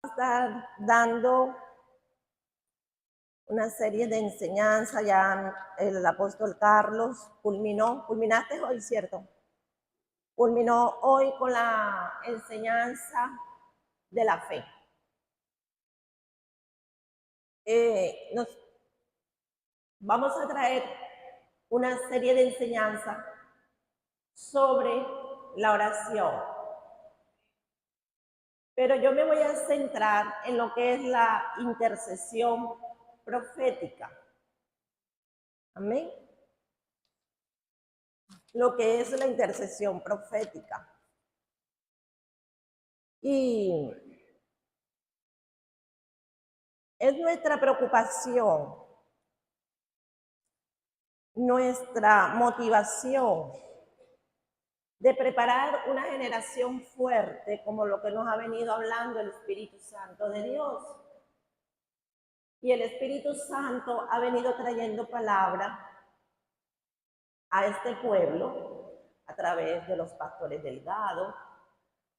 Estar dando una serie de enseñanzas. Ya el apóstol Carlos culminaste hoy, ¿cierto? Culminó hoy con la enseñanza de la fe. Nos vamos a traer una serie de enseñanzas sobre la oración. Pero yo me voy a centrar en lo que es la intercesión profética. Amén. Lo que es la intercesión profética. Y es nuestra preocupación, nuestra motivación de preparar una generación fuerte, como lo que nos ha venido hablando el Espíritu Santo de Dios. Y el Espíritu Santo ha venido trayendo palabra a este pueblo a través de los pastores Delgado,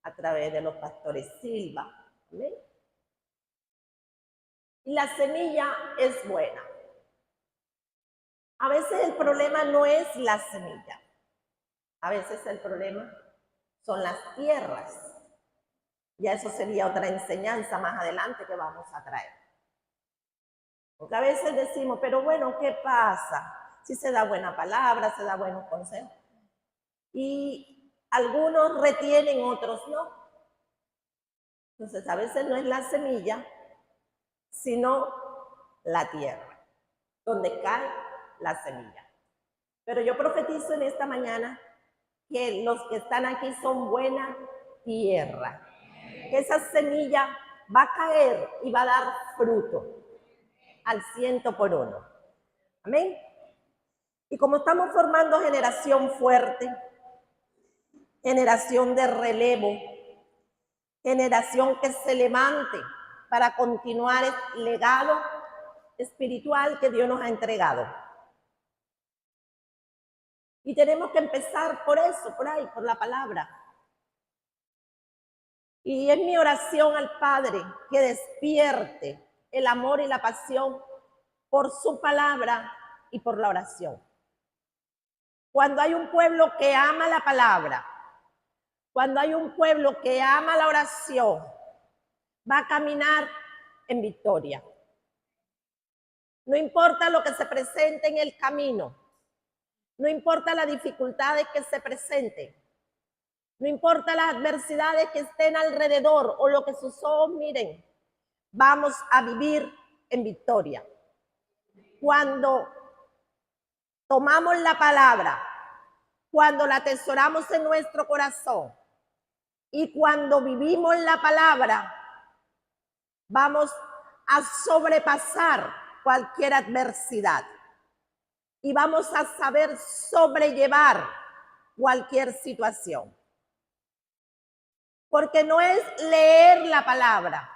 a través de los pastores Silva. ¿Amén? Y la semilla es buena. A veces el problema no es la semilla. A veces el problema son las tierras. Ya eso sería otra enseñanza más adelante que vamos a traer. Porque a veces decimos, pero bueno, ¿qué pasa? Si se da buena palabra, se da buenos consejos. Y algunos retienen, otros no. Entonces a veces no es la semilla, sino la tierra, donde cae la semilla. Pero yo profetizo en esta mañana que los que están aquí son buena tierra. Que esa semilla va a caer y va a dar fruto al 100%. Amén. Y como estamos formando generación fuerte, generación de relevo, generación que se levante para continuar el legado espiritual que Dios nos ha entregado. Y tenemos que empezar por eso, por ahí, por la palabra. Y es mi oración al Padre que despierte el amor y la pasión por su palabra y por la oración. Cuando hay un pueblo que ama la palabra, cuando hay un pueblo que ama la oración, va a caminar en victoria. No importa lo que se presente en el camino, no importa las dificultades que se presenten, no importa las adversidades que estén alrededor o lo que sus ojos miren, vamos a vivir en victoria. Cuando tomamos la palabra, cuando la atesoramos en nuestro corazón y cuando vivimos la palabra, vamos a sobrepasar cualquier adversidad y vamos a saber sobrellevar cualquier situación. Porque no es leer la palabra,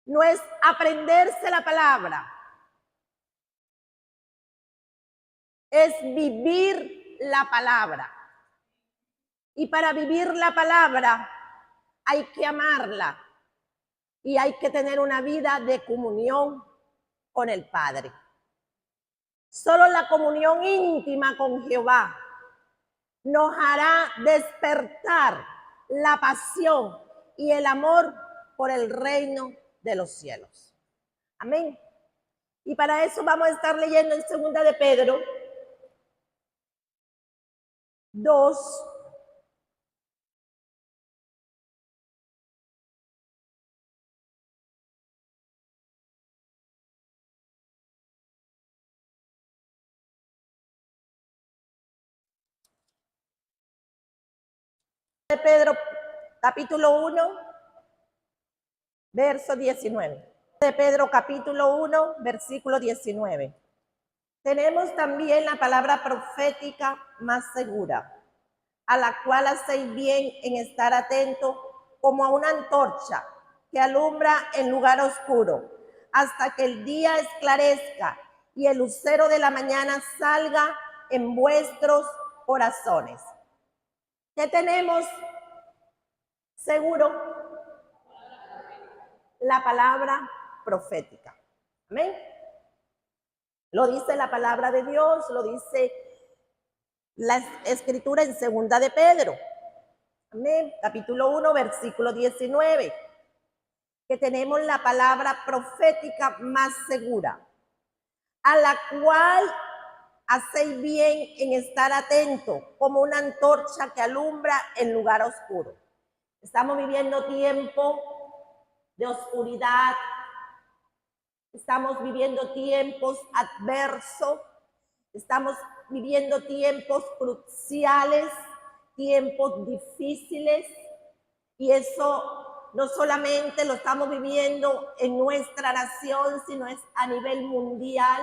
no es aprenderse la palabra, es vivir la palabra. Y para vivir la palabra hay que amarla y hay que tener una vida de comunión con el Padre. Solo la comunión íntima con Jehová nos hará despertar la pasión y el amor por el reino de los cielos. Amén. Y para eso vamos a estar leyendo en 2 de Pedro 2. De Pedro, capítulo 1, verso 19. De Pedro, capítulo 1, versículo 19. Tenemos también la palabra profética más segura, a la cual hacéis bien en estar atento como a una antorcha que alumbra en lugar oscuro, hasta que el día esclarezca y el lucero de la mañana salga en vuestros corazones. ¿Qué tenemos seguro? la palabra profética. Amén. Lo dice la palabra de Dios, lo dice la escritura en segunda de Pedro. Amén. Capítulo 1, versículo 19. Que tenemos la palabra profética más segura, a la cual hacéis bien en estar atento, como una antorcha que alumbra en lugar oscuro. Estamos viviendo tiempo de oscuridad, estamos viviendo tiempos adversos, estamos viviendo tiempos cruciales, tiempos difíciles, y eso no solamente lo estamos viviendo en nuestra nación, sino es a nivel mundial.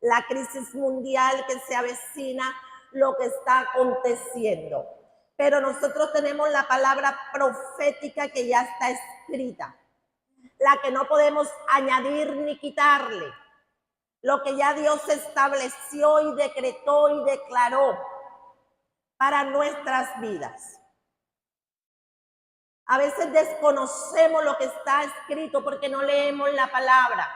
La crisis mundial que se avecina, lo que está aconteciendo. Pero nosotros tenemos la palabra profética que ya está escrita, la que no podemos añadir ni quitarle, lo que ya Dios estableció y decretó y declaró para nuestras vidas. A veces desconocemos lo que está escrito porque no leemos la palabra.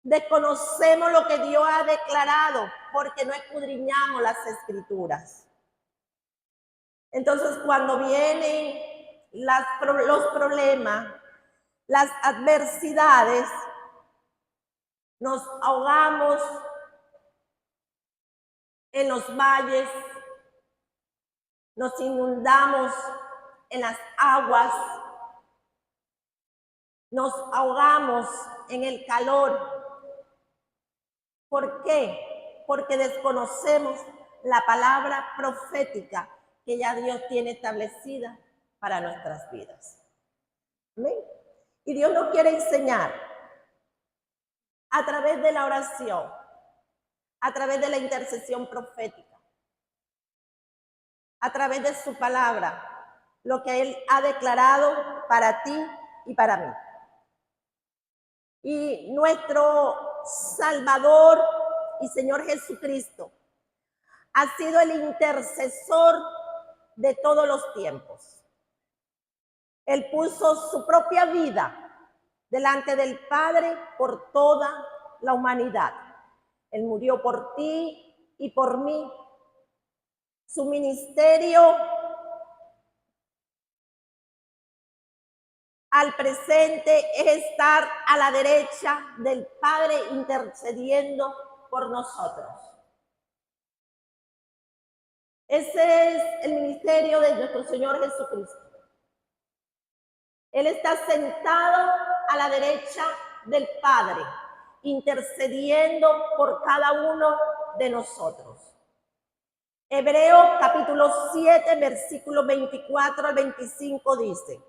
Desconocemos lo que Dios ha declarado porque no escudriñamos las escrituras. Entonces, cuando vienen los problemas, las adversidades, nos ahogamos en los valles, nos inundamos en las aguas, nos ahogamos en el calor. ¿Por qué? Porque desconocemos la palabra profética que ya Dios tiene establecida para nuestras vidas. ¿Amén? Y Dios nos quiere enseñar a través de la oración, a través de la intercesión profética, a través de su palabra, lo que Él ha declarado para ti y para mí. Y nuestro Salvador y Señor Jesucristo ha sido el intercesor de todos los tiempos. Él puso su propia vida delante del Padre por toda la humanidad. Él murió por ti y por mí. Su ministerio al presente es estar a la derecha del Padre intercediendo por nosotros. Ese es el ministerio de nuestro Señor Jesucristo. Él está sentado a la derecha del Padre, intercediendo por cada uno de nosotros. Hebreos capítulo 7, versículos 24 al 25 dice: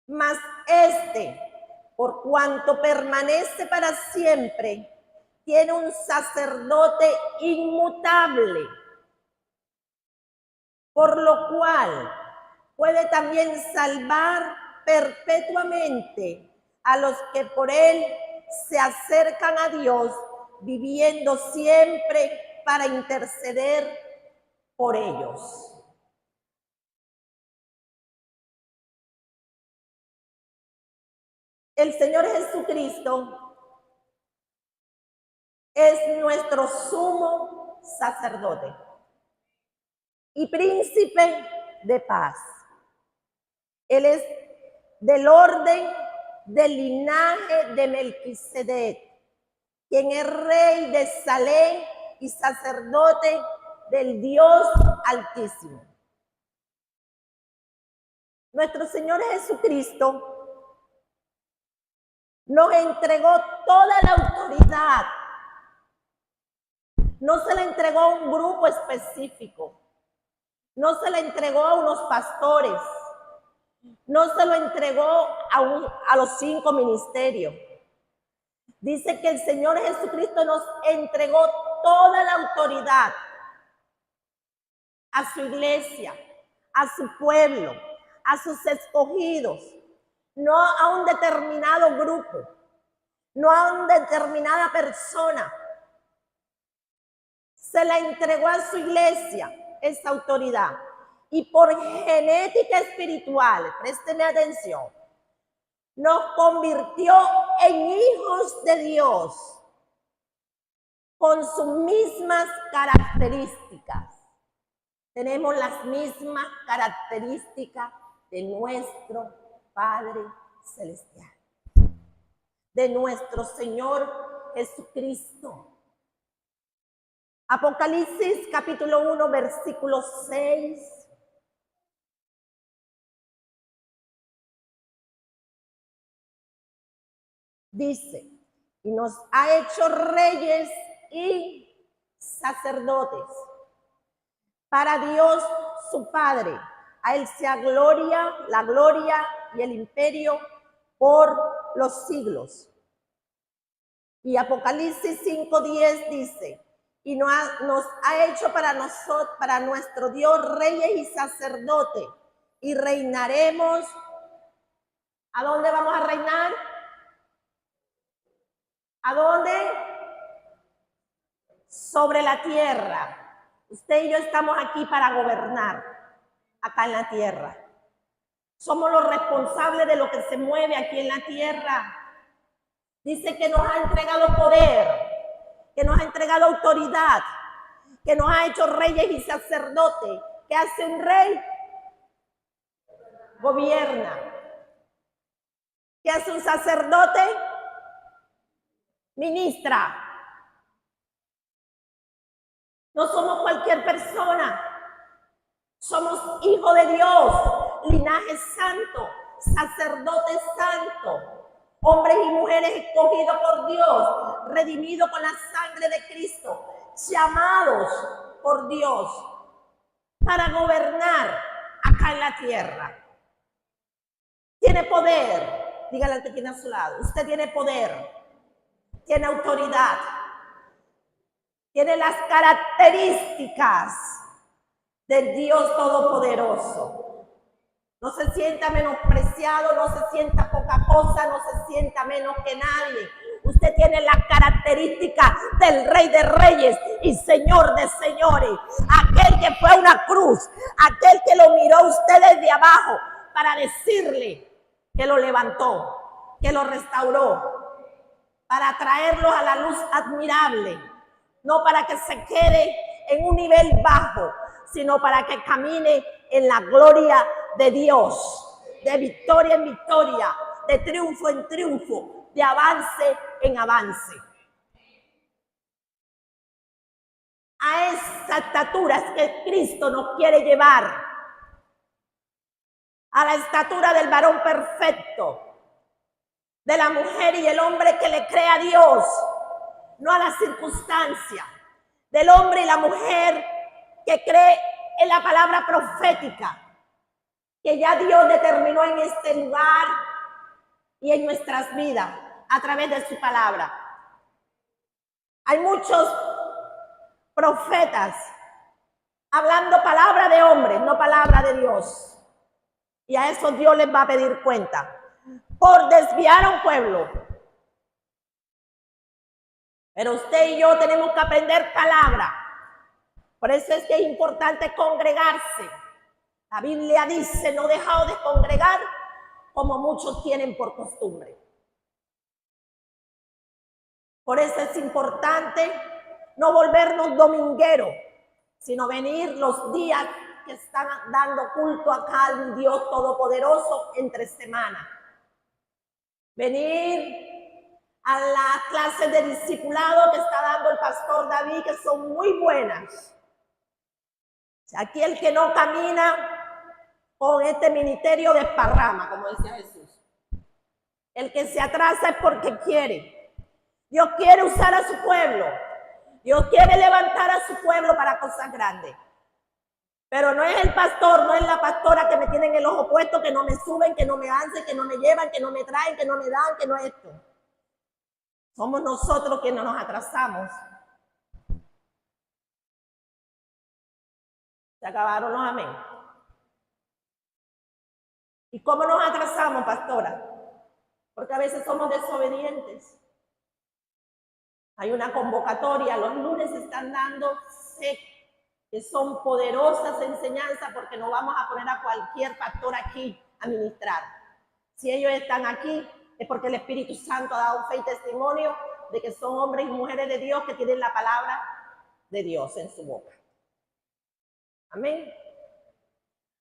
mas por cuanto permanece para siempre, tiene un sacerdote inmutable, por lo cual puede también salvar perpetuamente a los que por él se acercan a Dios, viviendo siempre para interceder por ellos. El Señor Jesucristo es nuestro sumo sacerdote y príncipe de paz. Él es del orden del linaje de Melquisedec, quien es rey de Salem y sacerdote del Dios Altísimo. Nuestro Señor Jesucristo nos entregó toda la autoridad. No se le entregó a un grupo específico. No se le entregó a unos pastores. No se lo entregó a los 5 ministerios. Dice que el Señor Jesucristo nos entregó toda la autoridad a su iglesia, a su pueblo, a sus escogidos, no a un determinado grupo, no a una determinada persona. Se la entregó a su iglesia esa autoridad. y por genética espiritual, présteme atención, nos convirtió en hijos de Dios con sus mismas características. Tenemos las mismas características de nuestro Padre Celestial, de nuestro Señor Jesucristo. Apocalipsis capítulo 1, versículo 6. Dice, y nos ha hecho reyes y sacerdotes para Dios su Padre. A él sea gloria, la gloria y el imperio por los siglos. Y Apocalipsis 5:10 dice, y nos ha hecho para nuestro Dios reyes y sacerdotes, y reinaremos. ¿A dónde vamos a reinar? ¿A dónde? Sobre la tierra. Usted y yo estamos aquí para gobernar acá en la tierra. Somos los responsables de lo que se mueve aquí en la tierra. Dice que nos ha entregado poder, que nos ha entregado autoridad, que nos ha hecho reyes y sacerdotes. ¿Qué hace un rey? Gobierna. ¿Qué hace un sacerdote? Ministra. No somos cualquier persona. Somos hijos de Dios, linaje santo, sacerdote santo, hombres y mujeres escogidos por Dios, redimidos con la sangre de Cristo, llamados por Dios para gobernar acá en la tierra. Tiene poder, dígale al que tiene a su lado, usted tiene poder, tiene autoridad, tiene las características del Dios Todopoderoso. No se sienta menospreciado, no se sienta poca cosa, no se sienta menos que nadie. Usted tiene las características del Rey de Reyes y Señor de Señores. Aquel que fue a una cruz, aquel que lo miró a usted desde abajo para decirle que lo levantó, que lo restauró, para traerlo a la luz admirable, no para que se quede en un nivel bajo, sino para que camine en la gloria de Dios, de victoria en victoria, de triunfo en triunfo, de avance en avance. A esa estatura es que Cristo nos quiere llevar, a la estatura del varón perfecto, de la mujer y el hombre que le cree a Dios, no a las circunstancias, del hombre y la mujer que cree en la palabra profética que ya Dios determinó en este lugar y en nuestras vidas a través de su palabra. Hay muchos profetas hablando palabra de hombre, no palabra de Dios. Y a eso Dios les va a pedir cuenta por desviar a un pueblo. Pero usted y yo tenemos que aprender palabra. Por eso es que es importante congregarse. La Biblia dice, no dejaos de congregar como muchos tienen por costumbre. Por eso es importante no volvernos domingueros, sino venir los días que están dando culto acá al Dios Todopoderoso entre semana. Venir a las clases de discipulado que está dando el pastor David, que son muy buenas. Aquí el que no camina con este ministerio desparrama, como decía Jesús. El que se atrasa es porque quiere. Dios quiere usar a su pueblo. Dios quiere levantar a su pueblo para cosas grandes. Pero no es el pastor, no es la pastora que me tienen el ojo puesto, que no me suben, que no me hacen, que no me llevan, que no me traen, que no me dan, que no es esto. Somos nosotros quienes nos atrasamos. Se acabaron los amén. ¿Y cómo nos atrasamos, pastora? Porque a veces somos desobedientes. Hay una convocatoria, los lunes se están dando que son poderosas enseñanzas, porque no vamos a poner a cualquier pastor aquí a ministrar. Si ellos están aquí, es porque el Espíritu Santo ha dado fe y testimonio de que son hombres y mujeres de Dios que tienen la palabra de Dios en su boca. Amén.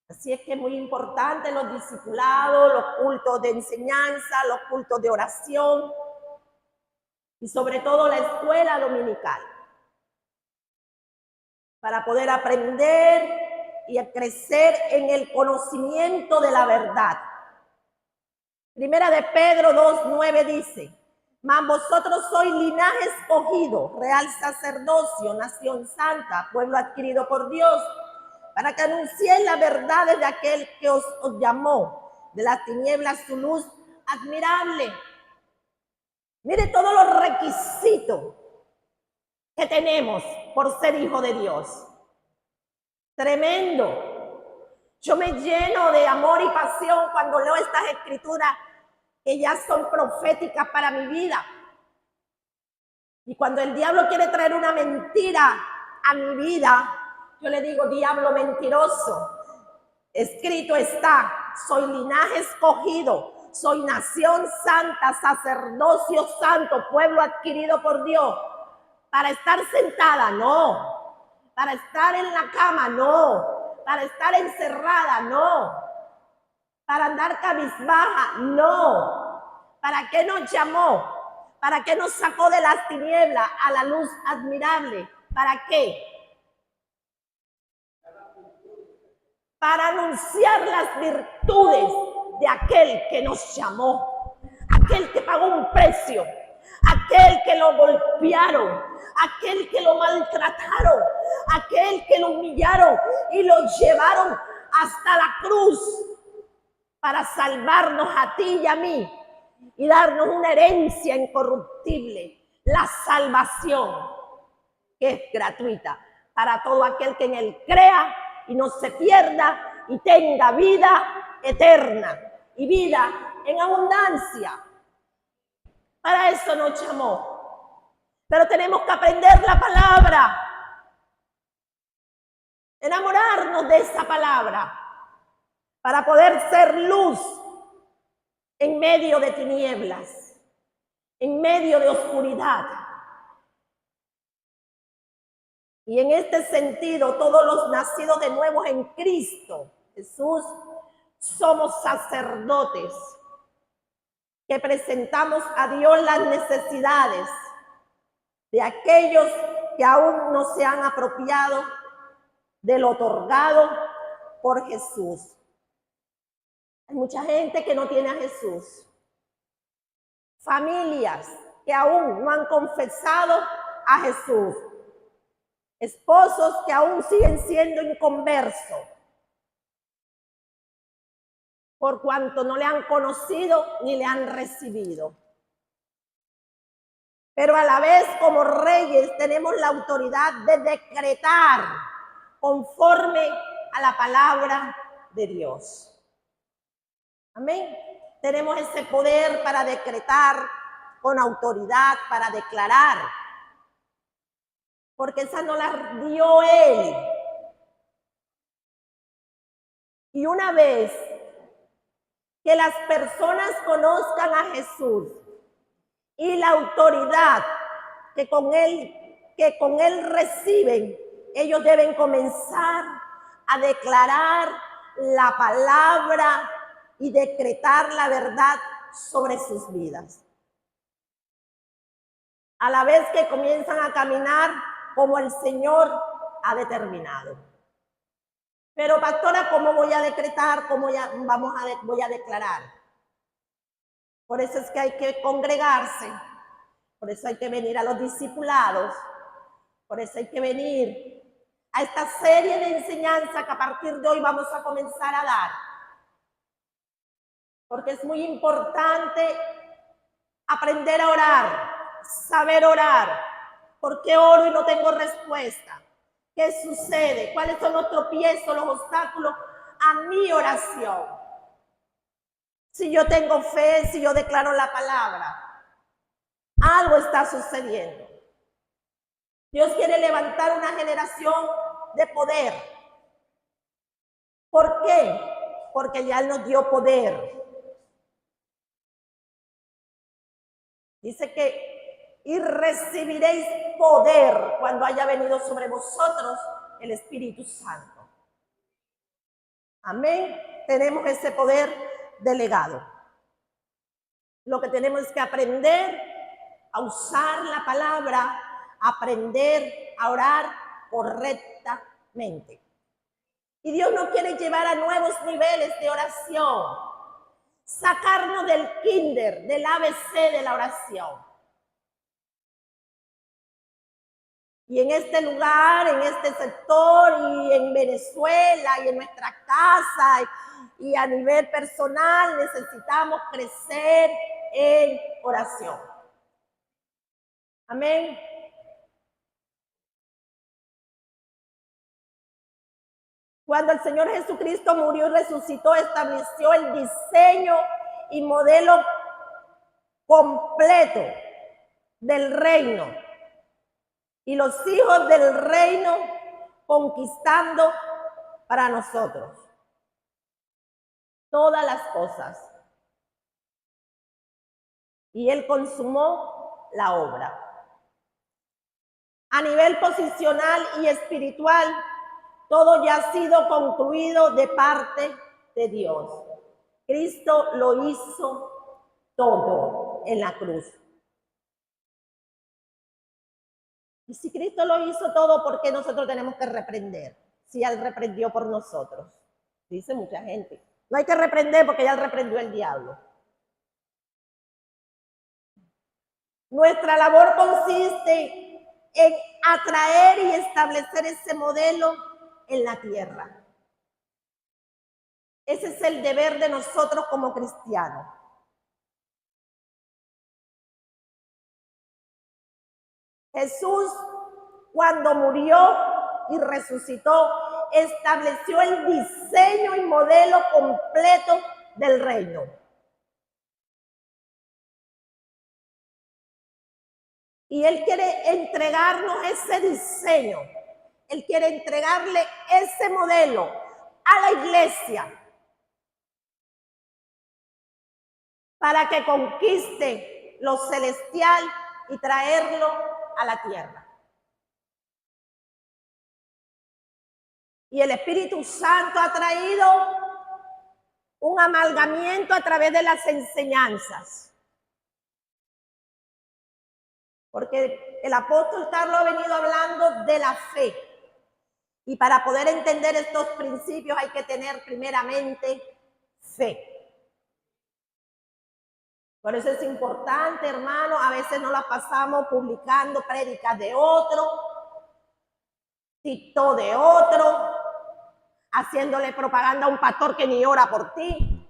Así es que es muy importante los discipulados, los cultos de enseñanza, los cultos de oración y sobre todo la escuela dominical, para poder aprender y crecer en el conocimiento de la verdad. Primera de Pedro 2:9 dice: mas vosotros sois linaje escogido, real sacerdocio, nación santa, pueblo adquirido por Dios, para que anunciéis las verdades de aquel que os llamó de las tinieblas su luz admirable. Mire todos los requisitos que tenemos por ser hijo de Dios. Tremendo. Yo me lleno de amor y pasión cuando leo estas escrituras que ya son proféticas para mi vida. Y cuando el diablo quiere traer una mentira a mi vida, yo le digo: diablo mentiroso, escrito está, soy linaje escogido, soy nación santa, sacerdocio santo, pueblo adquirido por Dios. Para estar sentada, no. Para estar en la cama, no. Para estar encerrada, no. Para andar cabizbaja, no. ¿Para qué nos llamó? ¿Para qué nos sacó de las tinieblas a la luz admirable? ¿Para qué? Para anunciar las virtudes de aquel que nos llamó, aquel que pagó un precio, aquel que lo golpearon, aquel que lo maltrataron, aquel que lo humillaron y lo llevaron hasta la cruz para salvarnos a ti y a mí y darnos una herencia incorruptible, la salvación, que es gratuita para todo aquel que en él crea y no se pierda y tenga vida eterna y vida en abundancia. Para eso nos llamó. Pero tenemos que aprender la palabra, enamorarnos de esa palabra, para poder ser luz en medio de tinieblas, en medio de oscuridad. Y en este sentido, todos los nacidos de nuevo en Cristo Jesús somos sacerdotes que presentamos a Dios las necesidades de aquellos que aún no se han apropiado de lo otorgado por Jesús. Hay mucha gente que no tiene a Jesús, familias que aún no han confesado a Jesús, esposos que aún siguen siendo inconversos, por cuanto no le han conocido ni le han recibido. Pero a la vez, como reyes, tenemos la autoridad de decretar conforme a la palabra de Dios. Amén. Tenemos ese poder para decretar con autoridad, para declarar, porque esa no la dio Él. Y una vez que las personas conozcan a Jesús y la autoridad que con él reciben, ellos deben comenzar a declarar la palabra y decretar la verdad sobre sus vidas. A la vez que comienzan a caminar como el Señor ha determinado. Pero pastora, ¿cómo voy a decretar? ¿Cómo voy a declarar? Por eso es que hay que congregarse, por eso hay que venir a los discipulados, por eso hay que venir a esta serie de enseñanza que a partir de hoy vamos a comenzar a dar. Porque es muy importante aprender a orar, saber orar. ¿Por qué oro y no tengo respuesta? ¿Qué sucede? ¿Cuáles son los tropiezos, los obstáculos a mi oración? Si yo tengo fe, si yo declaro la palabra, algo está sucediendo. Dios quiere levantar una generación de poder. ¿Por qué? Porque ya Él nos dio poder. Dice que y recibiréis poder cuando haya venido sobre vosotros el Espíritu Santo. Amén. Tenemos ese poder delegado. Lo que tenemos es que aprender a usar la palabra, aprender a orar correctamente. Y Dios nos quiere llevar a nuevos niveles de oración, sacarnos del kinder, del ABC de la oración. Y en este lugar, en este sector, y en Venezuela, y en nuestra casa, y a nivel personal, necesitamos crecer en oración. Amén. Cuando el Señor Jesucristo murió y resucitó, estableció el diseño y modelo completo del reino. Y los hijos del reino conquistando para nosotros todas las cosas. Y Él consumó la obra. A nivel posicional y espiritual, todo ya ha sido concluido de parte de Dios. Cristo lo hizo todo en la cruz. Y si Cristo lo hizo todo, ¿por qué nosotros tenemos que reprender? Si Él reprendió por nosotros. Dice mucha gente. No hay que reprender porque ya Él reprendió el diablo. Nuestra labor consiste en atraer y establecer ese modelo en la tierra. Ese es el deber de nosotros como cristianos. Jesús, cuando murió y resucitó, estableció el diseño y modelo completo del reino. Y Él quiere entregarnos ese diseño. Él quiere entregarle ese modelo a la iglesia para que conquiste lo celestial y traerlo a la tierra. Y el Espíritu Santo ha traído un amalgamiento a través de las enseñanzas. Porque el apóstol Carlos ha venido hablando de la fe. Y para poder entender estos principios hay que tener primeramente fe. Por eso es importante, hermano, a veces nos la pasamos publicando prédicas de otro, TikTok de otro, haciéndole propaganda a un pastor que ni ora por ti.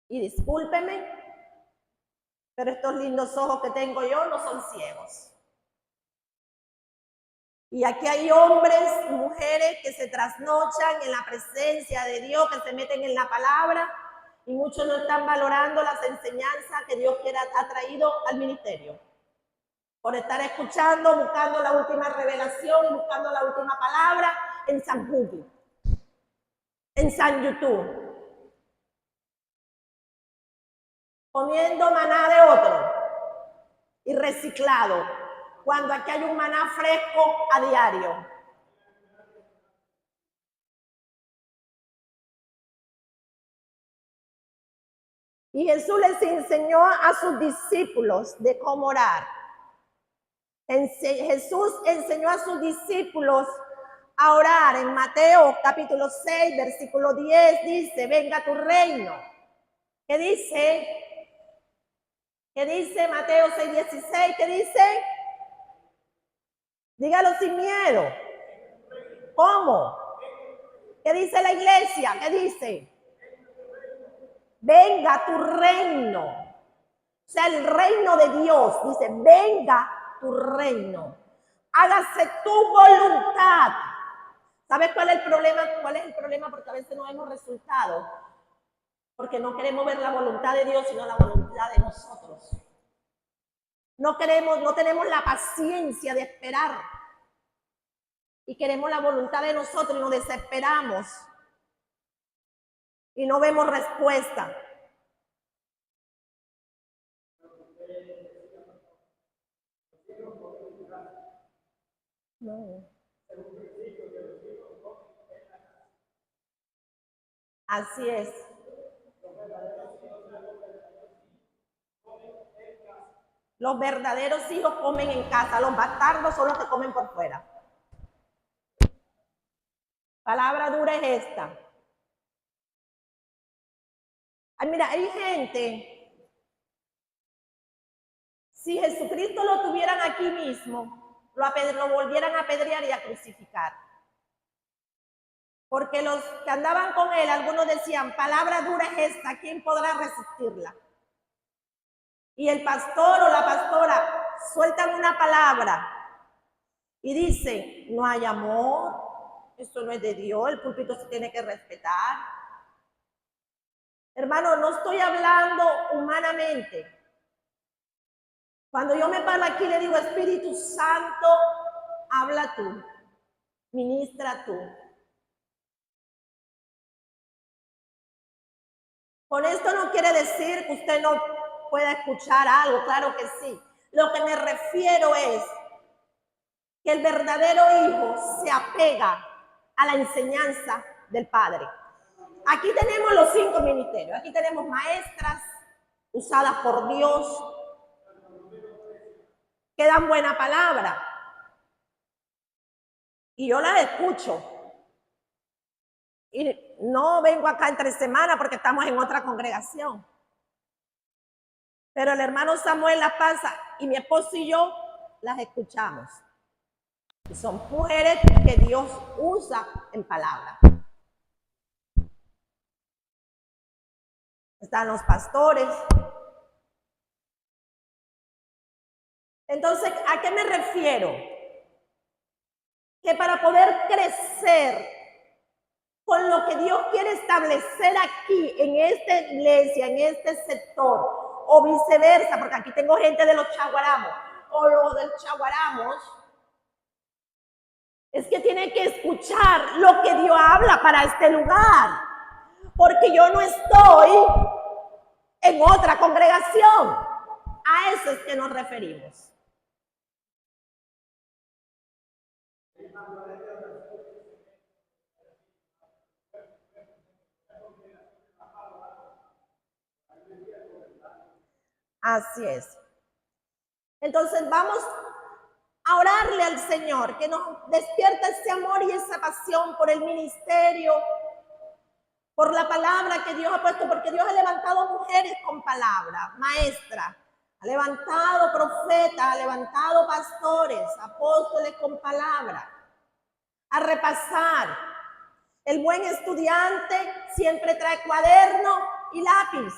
Y discúlpeme, pero estos lindos ojos que tengo yo no son ciegos. Y aquí hay hombres y mujeres que se trasnochan en la presencia de Dios, que se meten en la palabra, y muchos no están valorando las enseñanzas que Dios ha traído al ministerio. Por estar escuchando, buscando la última revelación y buscando la última palabra en San Google, en San YouTube. Comiendo maná de otro y reciclado, cuando aquí hay un maná fresco a diario. Y Jesús les enseñó a sus discípulos de cómo orar. Jesús enseñó a sus discípulos a orar. En Mateo capítulo 6, versículo 10 dice, venga tu reino. ¿Qué dice? ¿Qué dice Mateo 6, 16? ¿Qué dice? Dígalo sin miedo. ¿Cómo? ¿Qué dice la iglesia? ¿Qué dice? Venga tu reino. O sea, el reino de Dios. Dice, venga tu reino. Hágase tu voluntad. ¿Sabes cuál es el problema? ¿Cuál es el problema? Porque a veces no vemos resultados. Porque no queremos ver la voluntad de Dios, sino la voluntad de nosotros. No tenemos la paciencia de esperar. y queremos la voluntad de nosotros y nos desesperamos y no vemos respuesta. No. Así es. Los verdaderos hijos comen en casa, los bastardos son los que comen por fuera. Palabra dura es esta. Ay, mira, hay gente, si Jesucristo lo tuvieran aquí mismo, lo volvieran a apedrear y a crucificar. Porque los que andaban con él, algunos decían, palabra dura es esta, ¿quién podrá resistirla? Y el pastor o la pastora sueltan una palabra y dicen, no hay amor, esto no es de Dios, el púlpito se tiene que respetar. Hermano, no estoy hablando humanamente. Cuando yo me paro aquí le digo, Espíritu Santo, habla tú, ministra tú. Con esto no quiere decir que usted no pueda escuchar algo, claro que sí. Lo que me refiero es que el verdadero hijo se apega a la enseñanza del Padre. Aquí tenemos los 5 ministerios. Aquí tenemos maestras usadas por Dios que dan buena palabra. Y yo las escucho. Y no vengo acá entre semana porque estamos en otra congregación. Pero el hermano Samuel las pasa y mi esposo y yo las escuchamos. Y son mujeres que Dios usa en palabra. Están los pastores. Entonces, ¿a qué me refiero? Que para poder crecer con lo que Dios quiere establecer aquí, en esta iglesia, en este sector, o viceversa, porque aquí tengo gente de los chaguaramos, o los del chaguaramos, es que tiene que escuchar lo que Dios habla para este lugar, porque yo no estoy en otra congregación. A eso es que nos referimos. Así es. Entonces vamos a orarle al Señor, que nos despierta ese amor y esa pasión por el ministerio, por la palabra que Dios ha puesto, porque Dios ha levantado mujeres con palabra, maestras, ha levantado profetas, ha levantado pastores, apóstoles con palabra, a repasar. El buen estudiante siempre trae cuaderno y lápiz.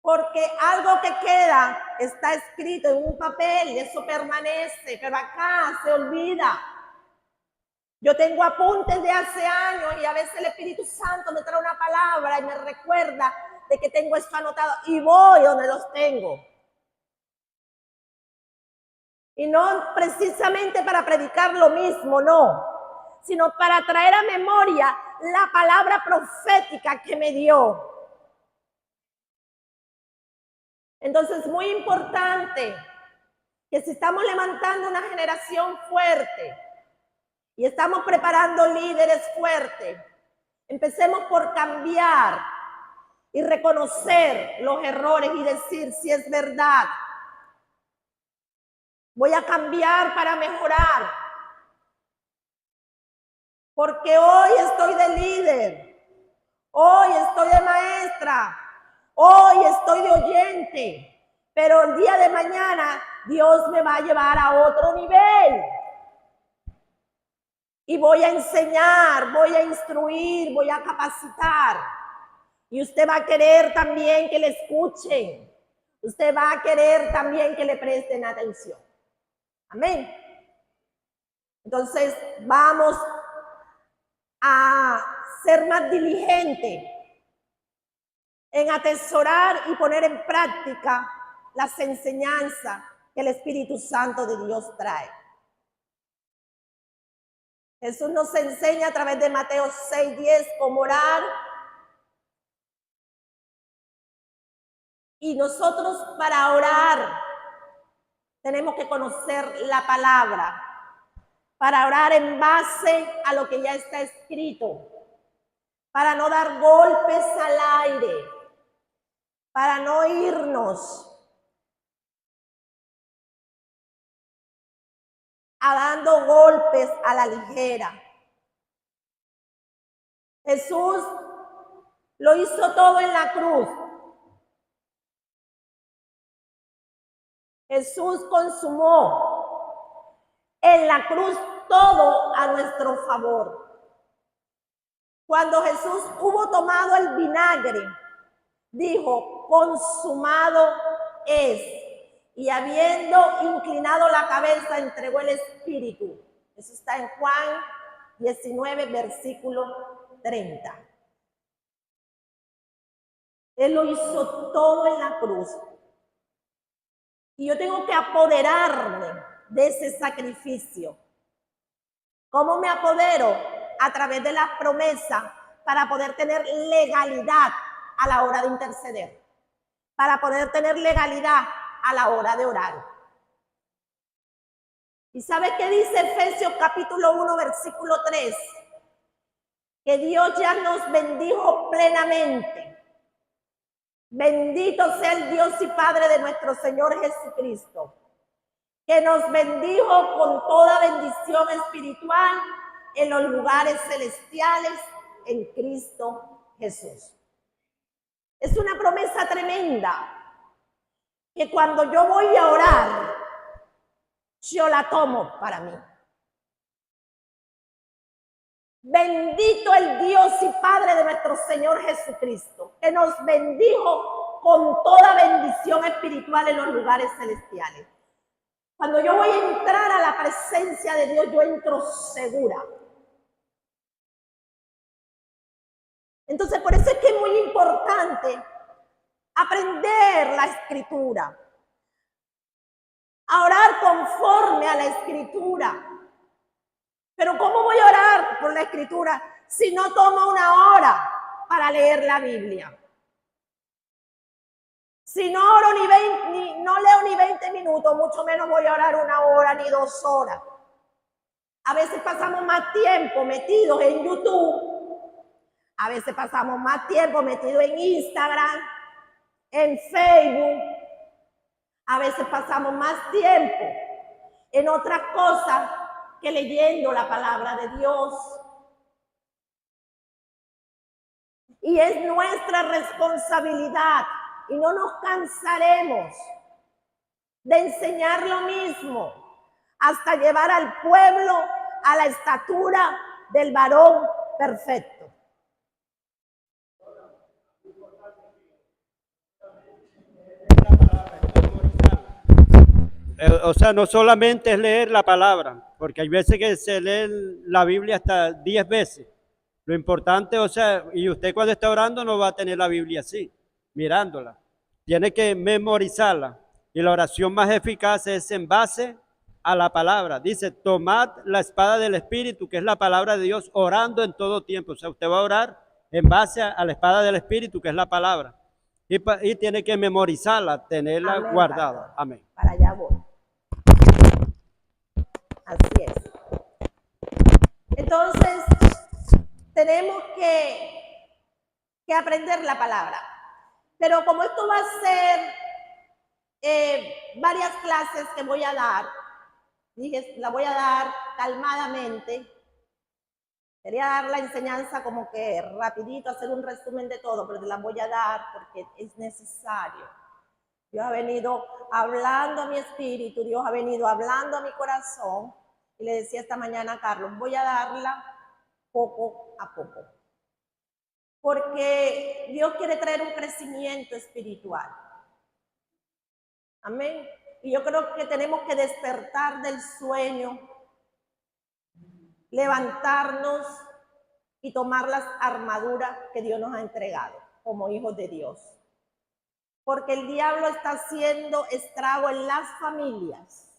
Porque algo que queda está escrito en un papel y eso permanece, pero acá se olvida. Yo tengo apuntes de hace años y a veces el Espíritu Santo me trae una palabra y me recuerda de que tengo esto anotado y voy donde los tengo. Y no precisamente para predicar lo mismo, no, sino para traer a memoria la palabra profética que me dio. Entonces, muy importante que si estamos levantando una generación fuerte y estamos preparando líderes fuertes, empecemos por cambiar y reconocer los errores y decir si es verdad. Voy a cambiar para mejorar. Porque hoy estoy de líder, hoy estoy de maestra, hoy estoy de oyente, pero el día de mañana Dios me va a llevar a otro nivel. Y voy a enseñar, voy a instruir, voy a capacitar. Y usted va a querer también que le escuchen. Usted va a querer también que le presten atención. Amén. Entonces vamos a ser más diligentes en atesorar y poner en práctica las enseñanzas que el Espíritu Santo de Dios trae. Jesús nos enseña a través de Mateo 6:10 cómo orar. Y nosotros para orar tenemos que conocer la palabra, para orar en base a lo que ya está escrito, para no dar golpes al aire, para no irnos a dando golpes a la ligera. Jesús lo hizo todo en la cruz. Jesús consumó en la cruz todo a nuestro favor. Cuando Jesús hubo tomado el vinagre, dijo, consumado es. Y habiendo inclinado la cabeza, entregó el Espíritu. Eso está en Juan 19, versículo 30. Él lo hizo todo en la cruz. Y yo tengo que apoderarme de ese sacrificio. ¿Cómo me apodero? A través de la promesa para poder tener legalidad a la hora de interceder. Para poder tener legalidad a la hora de orar. ¿Y sabe qué dice Efesios capítulo 1, versículo 3? Que Dios ya nos bendijo plenamente. Bendito sea el Dios y Padre de nuestro Señor Jesucristo, que nos bendijo con toda bendición espiritual en los lugares celestiales en Cristo Jesús. Es una promesa tremenda, que cuando yo voy a orar, yo la tomo para mí. Bendito el Dios y Padre de nuestro Señor Jesucristo, que nos bendijo con toda bendición espiritual en los lugares celestiales. Cuando yo voy a entrar a la presencia de Dios, yo entro segura. Entonces, por eso es que es muy importante aprender la Escritura, a orar conforme a la Escritura. Pero ¿cómo voy a orar por la Escritura si no tomo una hora para leer la Biblia? Si no oro no leo ni 20 minutos, mucho menos voy a orar 1 hora ni 2 horas. A veces pasamos más tiempo metidos en YouTube. A veces pasamos más tiempo metidos en Instagram, en Facebook. A veces pasamos más tiempo en otras cosas que leyendo la palabra de Dios. Y es nuestra responsabilidad, y no nos cansaremos de enseñar lo mismo hasta llevar al pueblo a la estatura del varón perfecto. O sea, no solamente es leer la palabra, porque hay veces que se lee la Biblia hasta 10 veces. Lo importante, o sea, y usted cuando está orando no va a tener la Biblia así, mirándola. Tiene que memorizarla. Y la oración más eficaz es en base a la palabra. Dice, tomad la espada del Espíritu, que es la palabra de Dios, orando en todo tiempo. O sea, usted va a orar en base a la espada del Espíritu, que es la palabra. Y tiene que memorizarla, tenerla Amén, guardada. pastor. Amén. Para allá voy. Así es. Entonces, tenemos que aprender la palabra. Pero como esto va a ser varias clases que voy a dar, dije, la voy a dar calmadamente. Quería dar la enseñanza como que rapidito, hacer un resumen de todo, pero te la voy a dar porque es necesario. Dios ha venido hablando a mi espíritu, Dios ha venido hablando a mi corazón. Y le decía esta mañana a Carlos, voy a darla poco a poco. Porque Dios quiere traer un crecimiento espiritual. Amén. Y yo creo que tenemos que despertar del sueño, levantarnos y tomar las armaduras que Dios nos ha entregado como hijos de Dios. porque el diablo está haciendo estrago en las familias.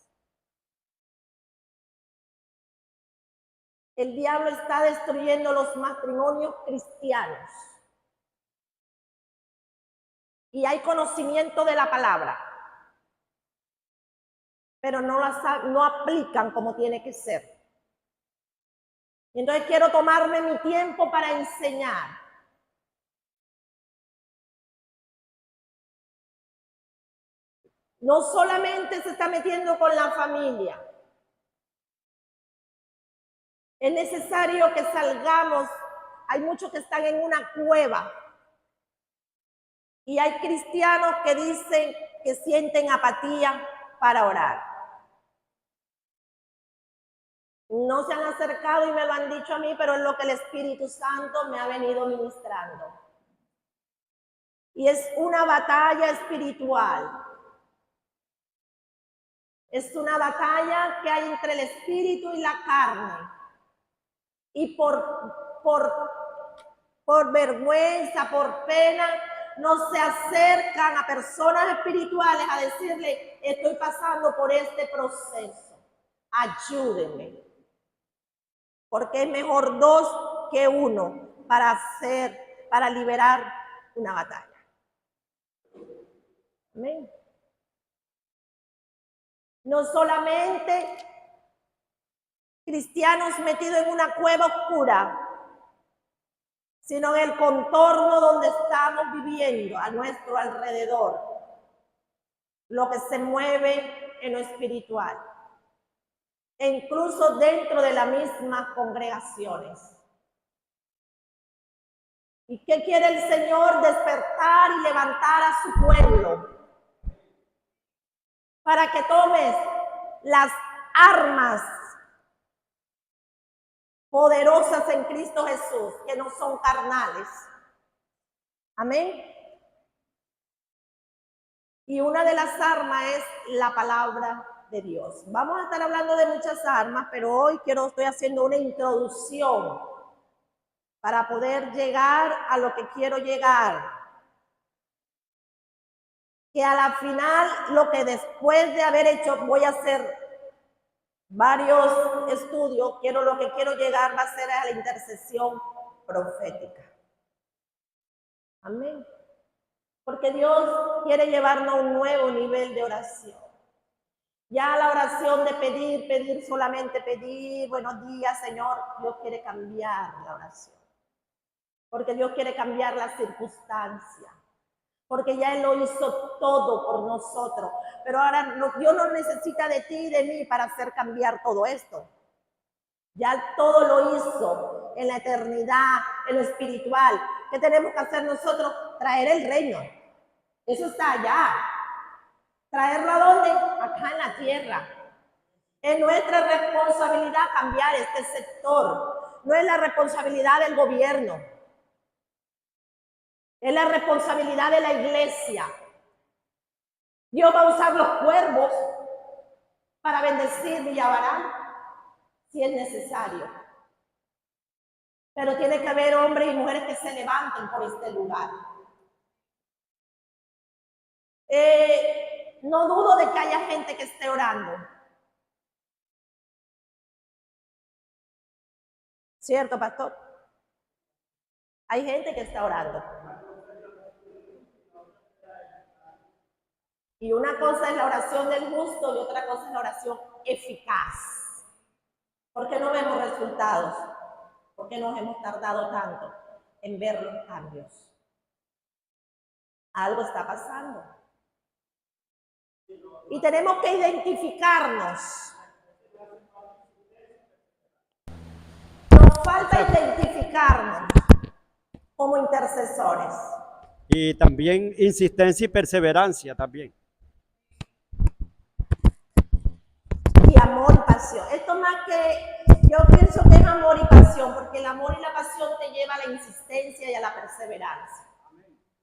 El diablo está destruyendo los matrimonios cristianos. Y hay conocimiento de la palabra, pero no aplican como tiene que ser. Entonces quiero tomarme mi tiempo para enseñar. No solamente se está metiendo con la familia. Es necesario que salgamos. Hay muchos que están en una cueva. Y hay cristianos que dicen que sienten apatía para orar. No se han acercado y me lo han dicho a mí, pero es lo que el Espíritu Santo me ha venido ministrando. Y es una batalla espiritual. Es una batalla que hay entre el espíritu y la carne. Y por vergüenza, por pena, no se acercan a personas espirituales a decirle, estoy pasando por este proceso, ayúdenme. Porque es mejor 2 que 1 para liberar una batalla. Amén. No solamente cristianos metidos en una cueva oscura, sino en el contorno donde estamos viviendo, a nuestro alrededor, lo que se mueve en lo espiritual, e incluso dentro de las mismas congregaciones. ¿Y qué quiere el Señor? Despertar y levantar a su pueblo para que tomes las armas poderosas en Cristo Jesús, que no son carnales. Amén. Y una de las armas es la palabra de Dios. Vamos a estar hablando de muchas armas, pero hoy estoy haciendo una introducción para poder llegar a lo que quiero llegar. Que a la final, lo que después de haber hecho, voy a hacer varios estudios, lo que quiero llegar va a ser a la intercesión profética. Amén. Porque Dios quiere llevarnos a un nuevo nivel de oración. Ya la oración de pedir, solamente pedir, buenos días, Señor, Dios quiere cambiar la oración. Porque Dios quiere cambiar las circunstancias. Porque ya Él lo hizo todo por nosotros. Pero ahora Dios no necesita de ti y de mí para hacer cambiar todo esto. Ya todo lo hizo en la eternidad, en lo espiritual. ¿Qué tenemos que hacer nosotros? Traer el reino. Eso está allá. ¿Traerlo a dónde? Acá en la tierra. Es nuestra responsabilidad cambiar este sector. No es la responsabilidad del gobierno. Es la responsabilidad de la iglesia. Dios va a usar los cuervos para bendecir Villabarán, si es necesario. Pero tiene que haber hombres y mujeres que se levanten por este lugar. No dudo de que haya gente que esté orando. ¿Cierto, pastor? Hay gente que está orando. Y una cosa es la oración del justo y otra cosa es la oración eficaz. ¿Por qué no vemos resultados? ¿Por qué nos hemos tardado tanto en ver los cambios? Algo está pasando. Y tenemos que identificarnos. Nos falta identificarnos como intercesores. Y también insistencia y perseverancia también. Y amor y pasión. Esto más que, yo pienso que es amor y pasión, porque el amor y la pasión te lleva a la insistencia y a la perseverancia.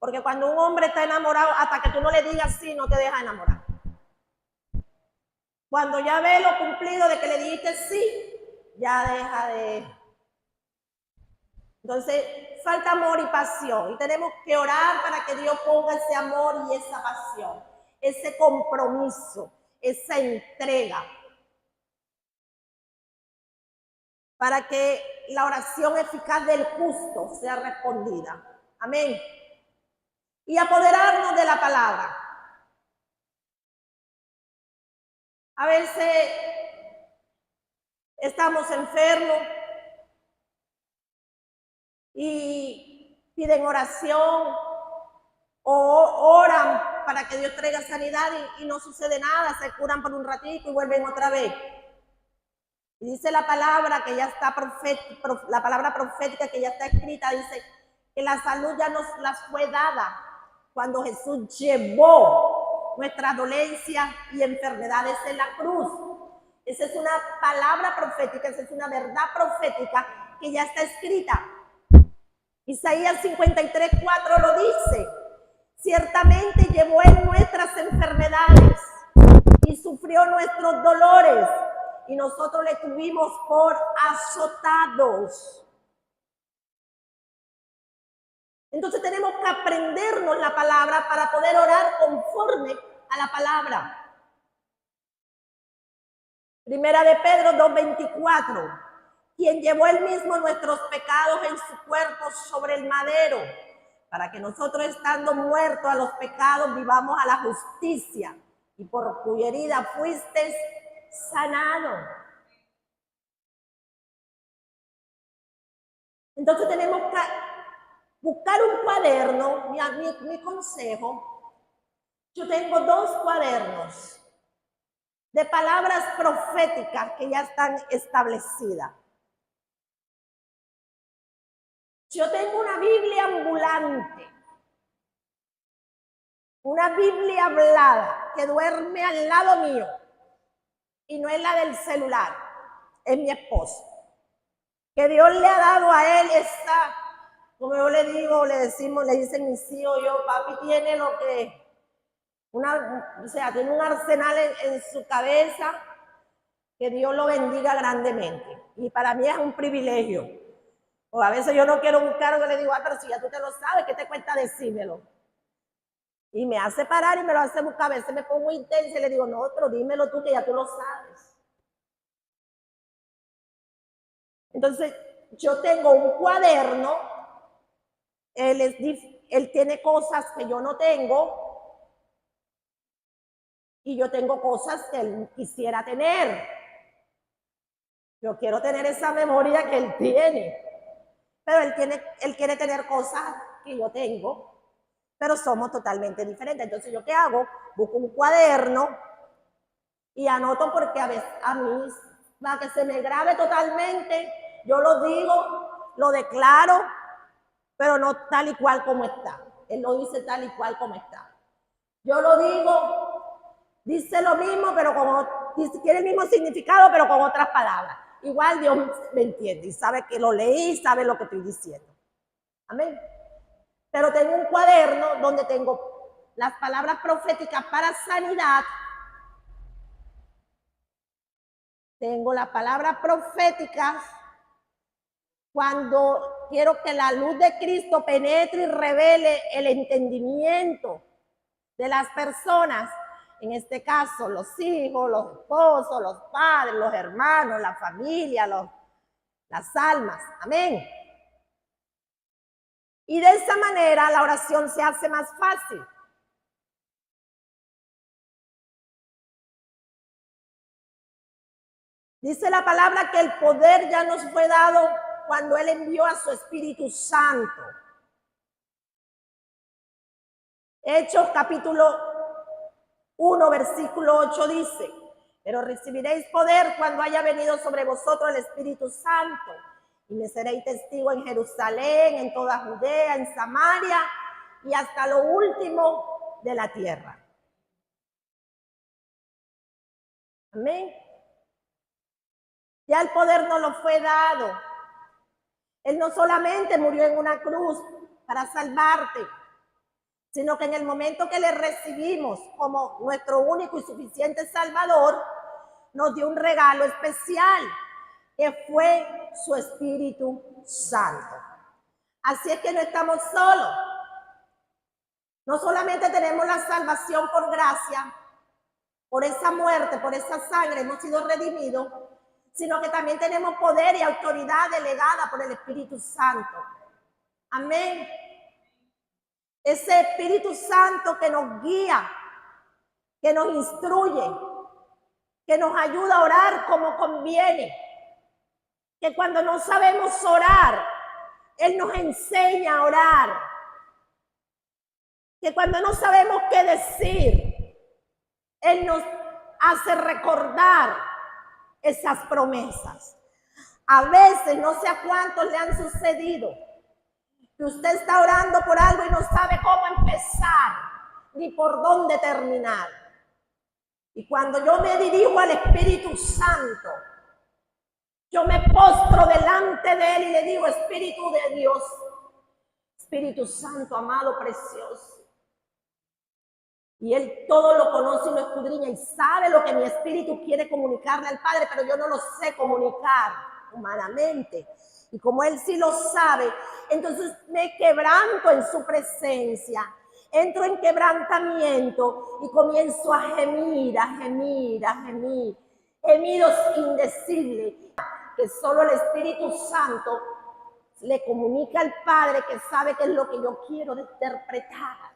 Porque cuando un hombre está enamorado, hasta que tú no le digas sí, no te deja enamorar. Cuando ya ve lo cumplido de que le dijiste sí, ya deja de... Entonces, falta amor y pasión. Y tenemos que orar para que Dios ponga ese amor y esa pasión, ese compromiso, esa entrega, para que la oración eficaz del justo sea respondida. Amén. Y apoderarnos de la palabra. A veces estamos enfermos y piden oración o oran para que Dios traiga sanidad y no sucede nada, se curan por un ratito y vuelven otra vez. Y dice la palabra que ya está la palabra profética que ya está escrita, dice que la salud ya nos las fue dada cuando Jesús llevó nuestras dolencias y enfermedades en la cruz. Esa es una palabra profética, esa es una verdad profética que ya está escrita. Isaías 53:4 lo dice: ciertamente llevó Él nuestras enfermedades y sufrió nuestros dolores, y nosotros le tuvimos por azotados. Entonces tenemos que aprendernos la palabra para poder orar conforme a la palabra. Primera de Pedro 2:24, quien llevó él mismo nuestros pecados en su cuerpo sobre el madero, para que nosotros, estando muertos a los pecados, vivamos a la justicia, y por cuya herida fuisteis sanados. Entonces tenemos que buscar un cuaderno. Mi consejo, yo tengo 2 cuadernos de palabras proféticas que ya están establecidas. Yo tengo una Biblia ambulante, una Biblia hablada que duerme al lado mío, y no es la del celular, es mi esposo, que Dios le ha dado a él esta, como yo le digo, le dicen mis hijos, papi tiene lo que, tiene un arsenal en su cabeza, que Dios lo bendiga grandemente. Y para mí es un privilegio. O a veces yo no quiero buscar algo, le digo, pero si ya tú te lo sabes, ¿qué te cuesta decírmelo? Y me hace parar y me lo hace buscar. A veces me pongo intensa y le digo, no, pero dímelo tú, que ya tú lo sabes. Entonces, yo tengo un cuaderno, él tiene cosas que yo no tengo, y yo tengo cosas que él quisiera tener. Yo quiero tener esa memoria que él tiene, pero él quiere tener cosas que yo tengo, pero somos totalmente diferentes. Entonces, ¿yo qué hago? Busco un cuaderno y anoto, porque a veces a mí, para que se me grabe totalmente, yo lo digo, lo declaro, pero no tal y cual como está. Él lo dice tal y cual como está. Yo lo digo, dice lo mismo, pero tiene el mismo significado, pero con otras palabras. Igual Dios me entiende y sabe que lo leí y sabe lo que estoy diciendo. Amén. Pero tengo un cuaderno donde tengo las palabras proféticas para sanidad. Tengo las palabras proféticas cuando quiero que la luz de Cristo penetre y revele el entendimiento de las personas. En este caso, los hijos, los esposos, los padres, los hermanos, la familia, las almas. Amén. Y de esa manera la oración se hace más fácil. Dice la palabra que el poder ya nos fue dado cuando Él envió a su Espíritu Santo. Hechos capítulo 1, versículo 8 dice: pero recibiréis poder cuando haya venido sobre vosotros el Espíritu Santo, y me seréis testigo en Jerusalén, en toda Judea, en Samaria y hasta lo último de la tierra. Amén. Ya el poder nos lo fue dado. Él no solamente murió en una cruz para salvarte, sino que en el momento que le recibimos como nuestro único y suficiente Salvador, nos dio un regalo especial, que fue su Espíritu Santo. Así es que no estamos solos. No solamente tenemos la salvación por gracia, por esa muerte, por esa sangre hemos sido redimidos, sino que también tenemos poder y autoridad delegada por el Espíritu Santo. Amén. Ese Espíritu Santo que nos guía, que nos instruye, que nos ayuda a orar como conviene, que cuando no sabemos orar, Él nos enseña a orar, que cuando no sabemos qué decir, Él nos hace recordar esas promesas. A veces, no sé a cuántos le han sucedido, que usted está orando por algo y no sabe cómo empezar, ni por dónde terminar. Y cuando yo me dirijo al Espíritu Santo, yo me postro delante de Él y le digo, Espíritu de Dios, Espíritu Santo, amado, precioso. Y Él todo lo conoce y lo escudriña y sabe lo que mi espíritu quiere comunicarle al Padre, pero yo no lo sé comunicar humanamente. Y como Él sí lo sabe, entonces me quebranto en su presencia, entro en quebrantamiento y comienzo a gemir, a gemir, a gemir. Gemidos indecibles que solo el Espíritu Santo le comunica al Padre, que sabe qué es lo que yo quiero interpretar.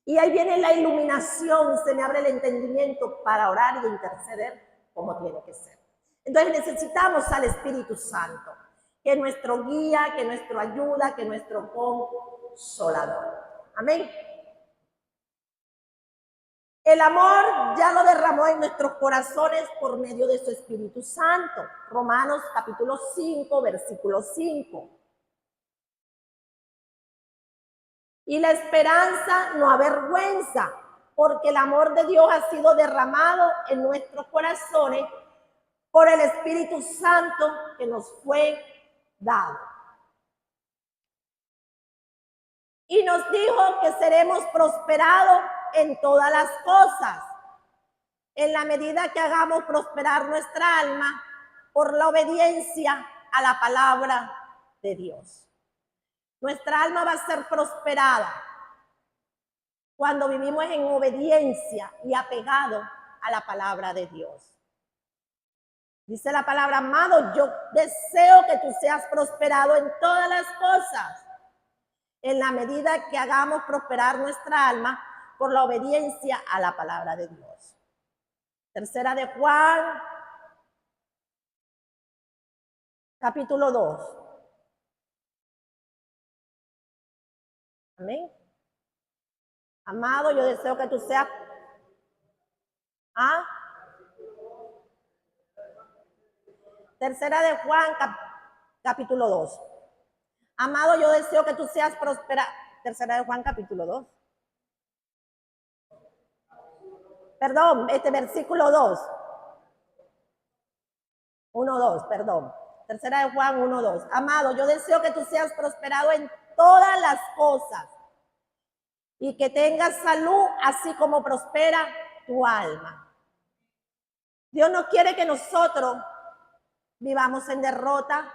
Y ahí viene la iluminación, se me abre el entendimiento para orar y interceder como tiene que ser. Entonces necesitamos al Espíritu Santo, que es nuestro guía, que es nuestro ayuda, que es nuestro consolador. Amén. El amor ya lo derramó en nuestros corazones por medio de su Espíritu Santo. Romanos capítulo 5, versículo 5. Y la esperanza no avergüenza, porque el amor de Dios ha sido derramado en nuestros corazones por el Espíritu Santo que nos fue dado. Y nos dijo que seremos prosperados en todas las cosas, en la medida que hagamos prosperar nuestra alma por la obediencia a la palabra de Dios. Nuestra alma va a ser prosperada cuando vivimos en obediencia y apegado a la palabra de Dios. Dice la palabra, amado, yo deseo que tú seas prosperado en todas las cosas, en la medida que hagamos prosperar nuestra alma por la obediencia a la palabra de Dios. Tercera de Juan, capítulo 2. Amén. Amado, yo deseo que tú seas... Tercera de Juan, capítulo 2. Amado, yo deseo que tú seas prosperado. Tercera de Juan, capítulo 2. Perdón, versículo 2. 1:2, perdón. Tercera de Juan 1:2. Amado, yo deseo que tú seas prosperado en todas las cosas y que tengas salud así como prospera tu alma. Dios no quiere que nosotros vivamos en derrota,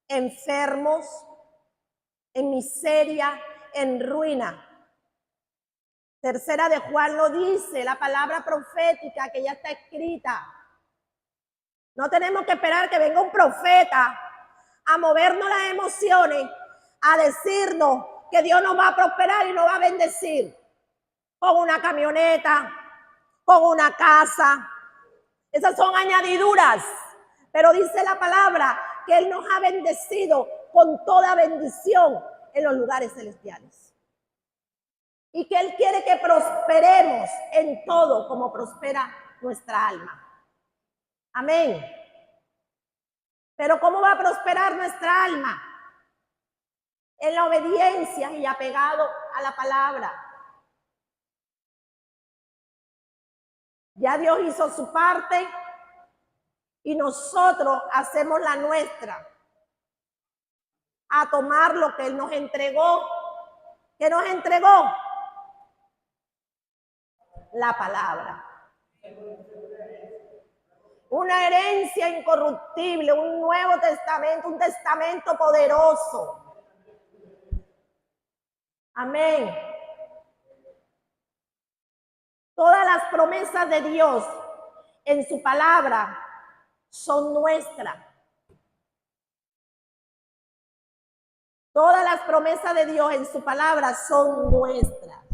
enfermos, en miseria, en ruina. Tercera de Juan lo dice, la palabra profética que ya está escrita. No tenemos que esperar que venga un profeta a movernos las emociones, a decirnos que Dios nos va a prosperar y nos va a bendecir con una camioneta, con una casa. Esas son añadiduras, pero dice la palabra que Él nos ha bendecido con toda bendición en los lugares celestiales. Y que Él quiere que prosperemos en todo como prospera nuestra alma. Amén. Pero ¿cómo va a prosperar nuestra alma? En la obediencia y apegado a la palabra. Ya Dios hizo su parte y nosotros hacemos la nuestra. A tomar lo que Él nos entregó. ¿Qué nos entregó? La palabra. Una herencia incorruptible, un nuevo testamento, un testamento poderoso. Amén. Todas las promesas de Dios en su palabra son nuestras. Todas las promesas de Dios en su palabra son nuestras.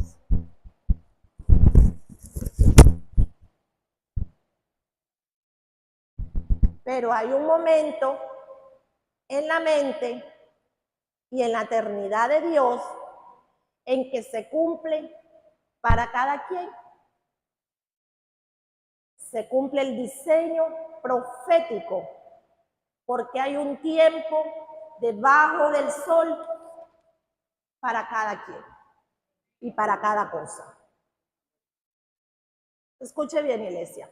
Pero hay un momento en la mente y en la eternidad de Dios en que se cumple para cada quien. Se cumple el diseño profético, porque hay un tiempo debajo del sol para cada quien y para cada cosa. Escuche bien, iglesia.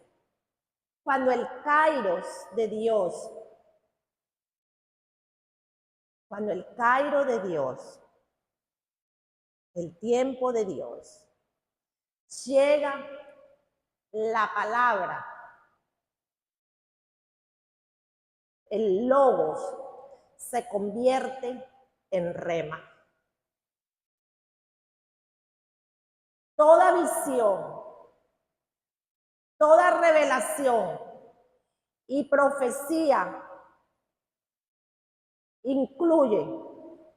Cuando el kairos de Dios, cuando el kairos de Dios, el tiempo de Dios, llega la palabra, el logos se convierte en rema. Toda visión, toda revelación y profecía incluye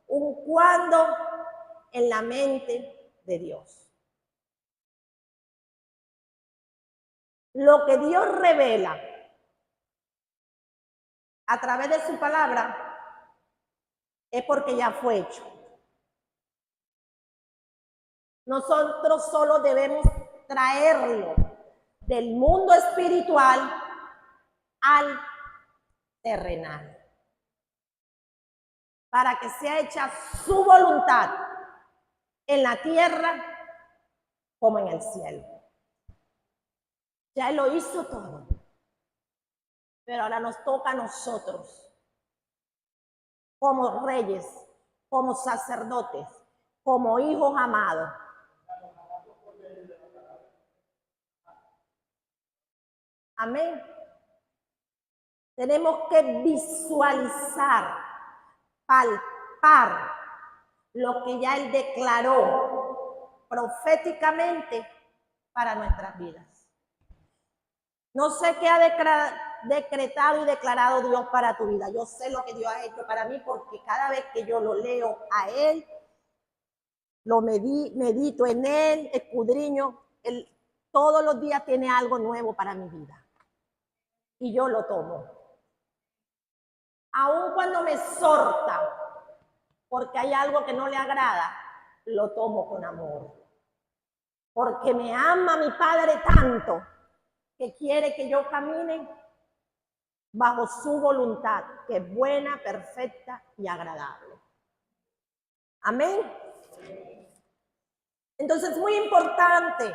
un cuándo en la mente de Dios. Lo que Dios revela a través de su palabra es porque ya fue hecho. Nosotros solo debemos traerlo del mundo espiritual al terrenal, para que sea hecha su voluntad en la tierra como en el cielo. Ya Él lo hizo todo, pero ahora nos toca a nosotros, como reyes, como sacerdotes, como hijos amados, amén. Tenemos que visualizar, palpar lo que ya Él declaró proféticamente para nuestras vidas. No sé qué ha decretado y declarado Dios para tu vida. Yo sé lo que Dios ha hecho para mí, porque cada vez que yo lo leo a Él, lo medito en Él, escudriño, Él todos los días tiene algo nuevo para mi vida. Y yo lo tomo. Aun cuando me exhorta, porque hay algo que no le agrada, lo tomo con amor. Porque me ama mi Padre tanto que quiere que yo camine bajo su voluntad, que es buena, perfecta y agradable. Amén. Entonces es muy importante,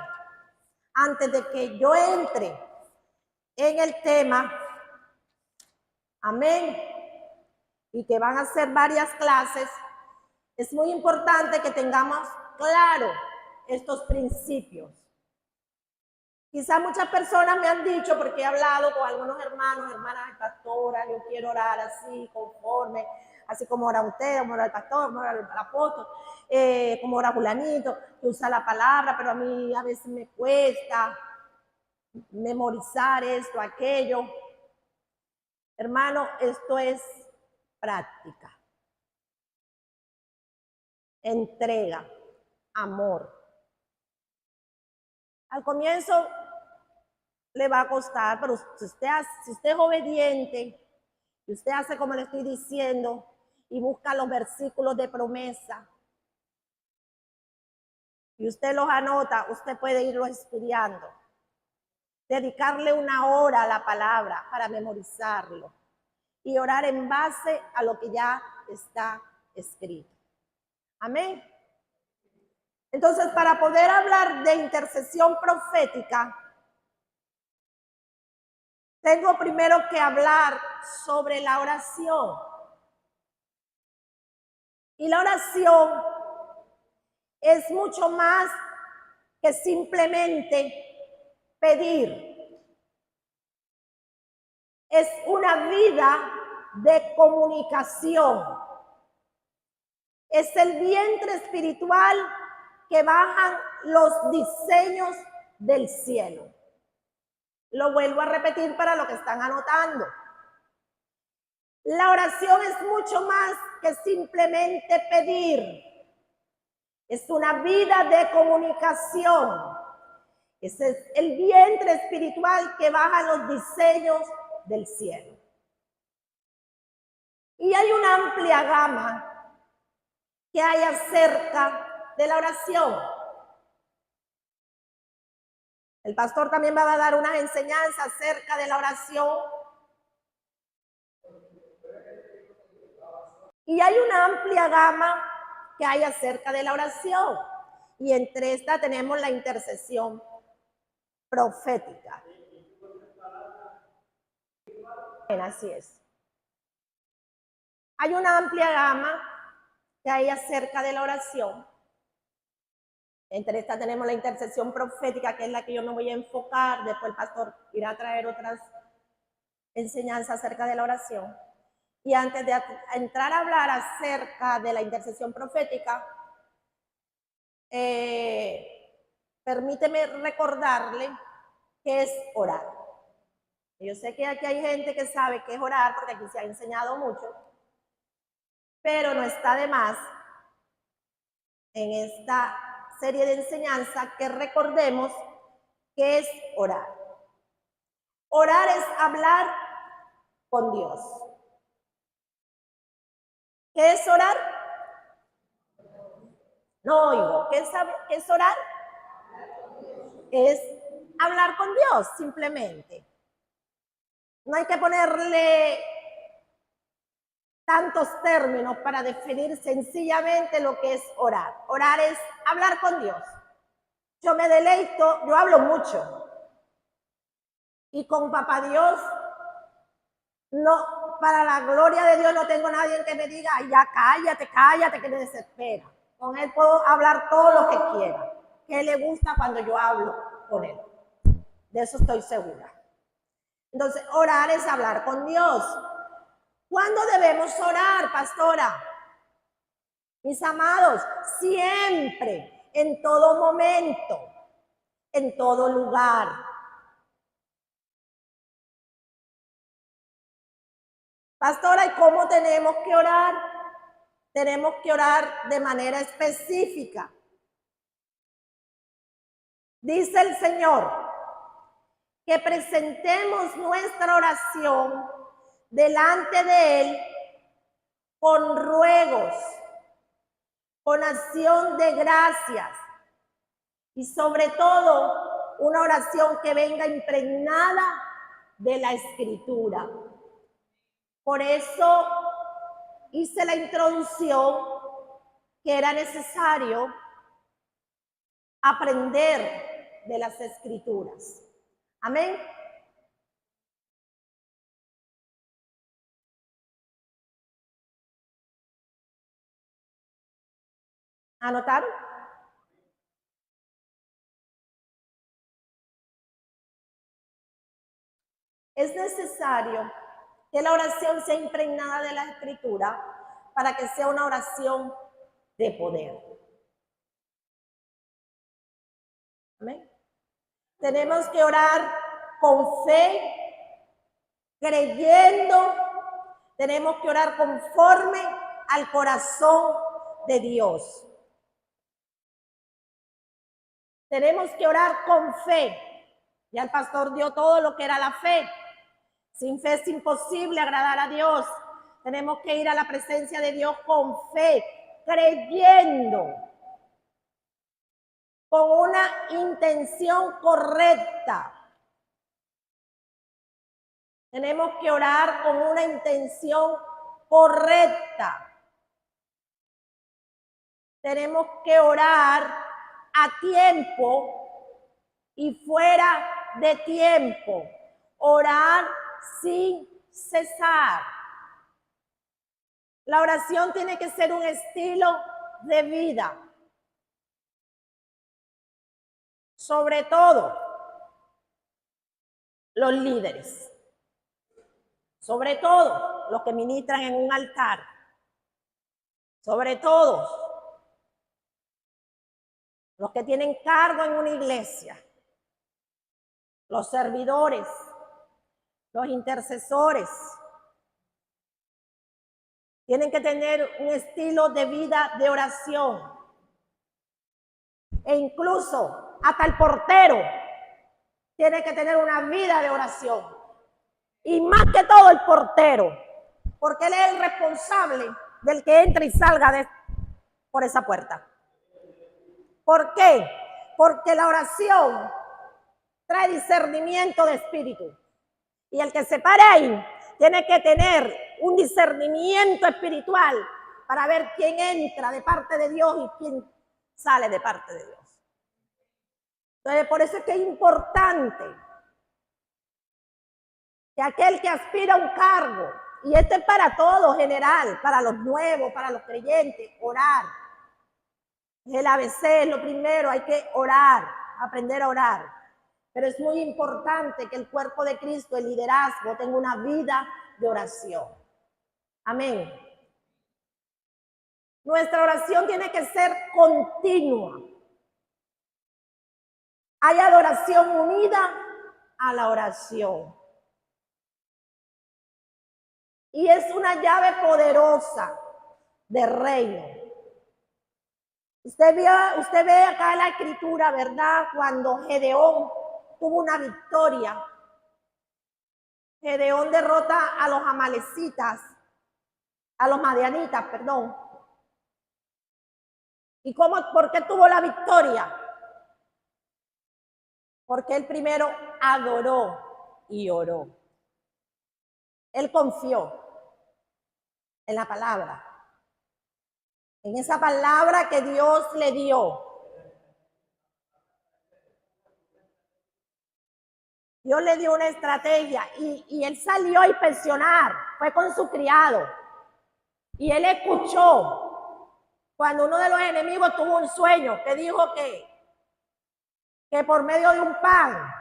antes de que yo entre en el tema, amén, y que van a ser varias clases, es muy importante que tengamos claro estos principios. Quizá muchas personas me han dicho, porque he hablado con algunos hermanos, hermanas, pastora, yo quiero orar así, conforme, así como ora usted, como ora el pastor, como ora el apóstol, como ora fulanito, que usa la palabra, pero a mí a veces me cuesta memorizar esto, aquello. Hermano, esto es práctica, entrega, amor. Al comienzo le va a costar, pero si usted es obediente y usted hace como le estoy diciendo y busca los versículos de promesa y usted los anota, usted puede irlos estudiando, dedicarle una hora a la palabra para memorizarlo y orar en base a lo que ya está escrito. Amén. Entonces, para poder hablar de intercesión profética, tengo primero que hablar sobre la oración. Y la oración es mucho más que simplemente pedir. Es una vida de comunicación. Es el vientre espiritual que bajan los diseños del cielo. Lo vuelvo a repetir para los que están anotando. La oración es mucho más que simplemente pedir. Es una vida de comunicación. Ese es el vientre espiritual que baja los diseños del cielo. Y hay una amplia gama que hay acerca de la oración. El pastor también va a dar unas enseñanzas acerca de la oración. Y hay una amplia gama que hay acerca de la oración. Y entre esta tenemos la intercesión profética. Así es. Hay una amplia gama que hay acerca de la oración. Entre esta tenemos la intercesión profética, que es la que yo me voy a enfocar. Después el pastor irá a traer otras enseñanzas acerca de la oración. Y antes de entrar a hablar acerca de la intercesión profética, permíteme recordarle qué es orar. Yo sé que aquí hay gente que sabe qué es orar, porque aquí se ha enseñado mucho, pero no está de más en esta serie de enseñanza que recordemos qué es orar. Orar es hablar con Dios. ¿Qué es orar? No oigo. ¿Qué es orar? Es hablar con Dios, simplemente. No hay que ponerle tantos términos para definir sencillamente lo que es orar. Orar es hablar con Dios. Yo me deleito, yo hablo mucho. Y con Papá Dios, no, para la gloria de Dios no tengo nadie que me diga, ya cállate, que me desespera. Con Él puedo hablar todo lo que quiera. Que le gusta cuando yo hablo con Él. De eso estoy segura. Entonces, orar es hablar con Dios. ¿Cuándo debemos orar, pastora? Mis amados, siempre, en todo momento, en todo lugar. Pastora, ¿y cómo tenemos que orar? Tenemos que orar de manera específica. Dice el Señor que presentemos nuestra oración delante de Él con ruegos, con acción de gracias y sobre todo una oración que venga impregnada de la Escritura. Por eso hice la introducción que era necesario aprender de las Escrituras. Amén. ¿Anotaron? Es necesario que la oración sea impregnada de la Escritura para que sea una oración de poder. ¿Amén? Tenemos que orar con fe, creyendo, tenemos que orar conforme al corazón de Dios. Tenemos que orar con fe. Ya el pastor dio todo lo que era la fe. Sin fe es imposible agradar a Dios. Tenemos que ir a la presencia de Dios con fe, creyendo, con una intención correcta. Tenemos que orar con una intención correcta. Tenemos que orar a tiempo y fuera de tiempo. Orar sin cesar. La oración tiene que ser un estilo de vida. Sobre todo, los líderes. Sobre todo, los que ministran en un altar. sobre todo los que tienen cargo en una iglesia, los servidores, los intercesores, tienen que tener un estilo de vida de oración. E incluso hasta el portero tiene que tener una vida de oración. Y más que todo el portero, porque él es el responsable del que entre y salga por esa puerta. ¿Por qué? Porque la oración trae discernimiento de espíritu. Y el que se pare ahí tiene que tener un discernimiento espiritual para ver quién entra de parte de Dios y quién sale de parte de Dios. Entonces, por eso es que es importante que aquel que aspira a un cargo, y esto es para todos, general, para los nuevos, para los creyentes, orar. El ABC es lo primero, hay que orar, aprender a orar. Pero es muy importante que el cuerpo de Cristo, el liderazgo, tenga una vida de oración. Amén. Nuestra oración tiene que ser continua. Hay adoración unida a la oración. Y es una llave poderosa de reino. Usted ve acá en la escritura, ¿verdad? Cuando Gedeón tuvo una victoria. Gedeón derrota a los amalecitas, a los madianitas, perdón. ¿Y por qué tuvo la victoria? Porque él primero adoró y oró. Él confió en la palabra, en esa palabra que Dios le dio. Dios le dio una estrategia y él salió a inspeccionar, fue con su criado. Y él escuchó cuando uno de los enemigos tuvo un sueño que dijo que por medio de un pan,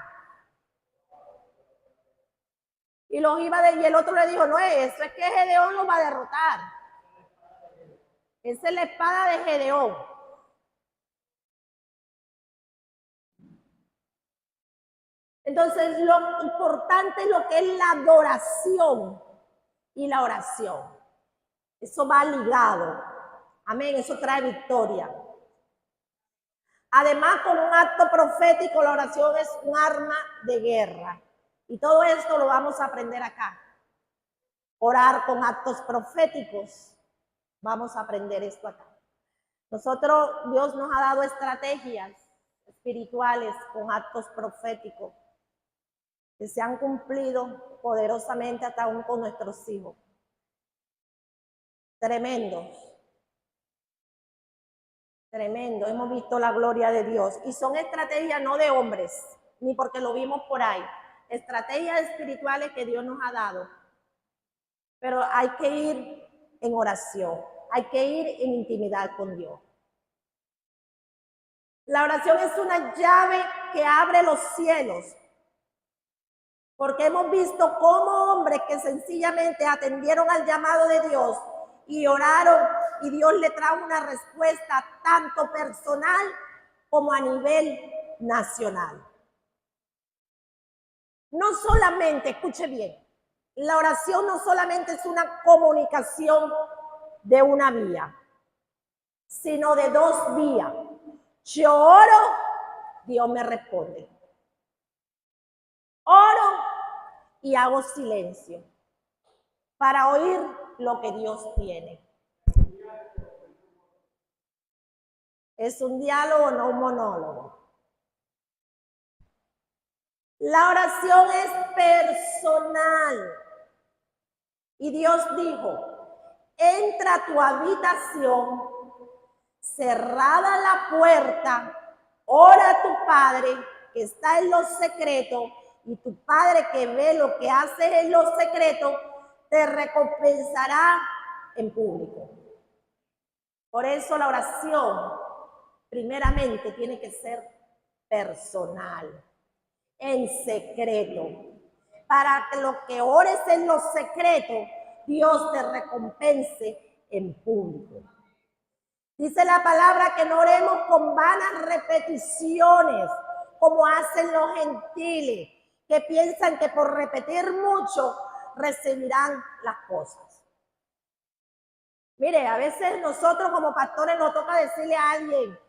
y el otro le dijo, no es eso, es que Gedeón lo va a derrotar. Esa es la espada de Gedeón. Entonces, lo importante es lo que es la adoración y la oración. Eso va ligado. Amén, eso trae victoria. Además, con un acto profético, la oración es un arma de guerra. Y todo esto lo vamos a aprender acá. Orar con actos proféticos. Vamos a aprender esto acá. Nosotros, Dios nos ha dado estrategias espirituales con actos proféticos que se han cumplido poderosamente hasta aún con nuestros hijos. Tremendos. Tremendo, hemos visto la gloria de Dios. Y son estrategias no de hombres, ni porque lo vimos por ahí. Estrategias espirituales que Dios nos ha dado. Pero hay que ir en oración, hay que ir en intimidad con Dios. La oración es una llave que abre los cielos. Porque hemos visto cómo hombres que sencillamente atendieron al llamado de Dios y oraron, y Dios le trae una respuesta tanto personal como a nivel nacional. No solamente, escuche bien, la oración no solamente es una comunicación de una vía, sino de dos vías. Yo oro, Dios me responde. Oro y hago silencio para oír lo que Dios tiene. Es un diálogo, no un monólogo. La oración es personal. Y Dios dijo, entra a tu habitación, cerrada la puerta, ora a tu Padre que está en los secretos, y tu Padre que ve lo que haces en los secretos, te recompensará en público. Por eso la oración, primeramente, tiene que ser personal, en secreto. Para que lo que ores en los secretos, Dios te recompense en público. Dice la palabra que no oremos con vanas repeticiones, como hacen los gentiles, que piensan que por repetir mucho recibirán las cosas. Mire, a veces nosotros como pastores nos toca decirle a alguien,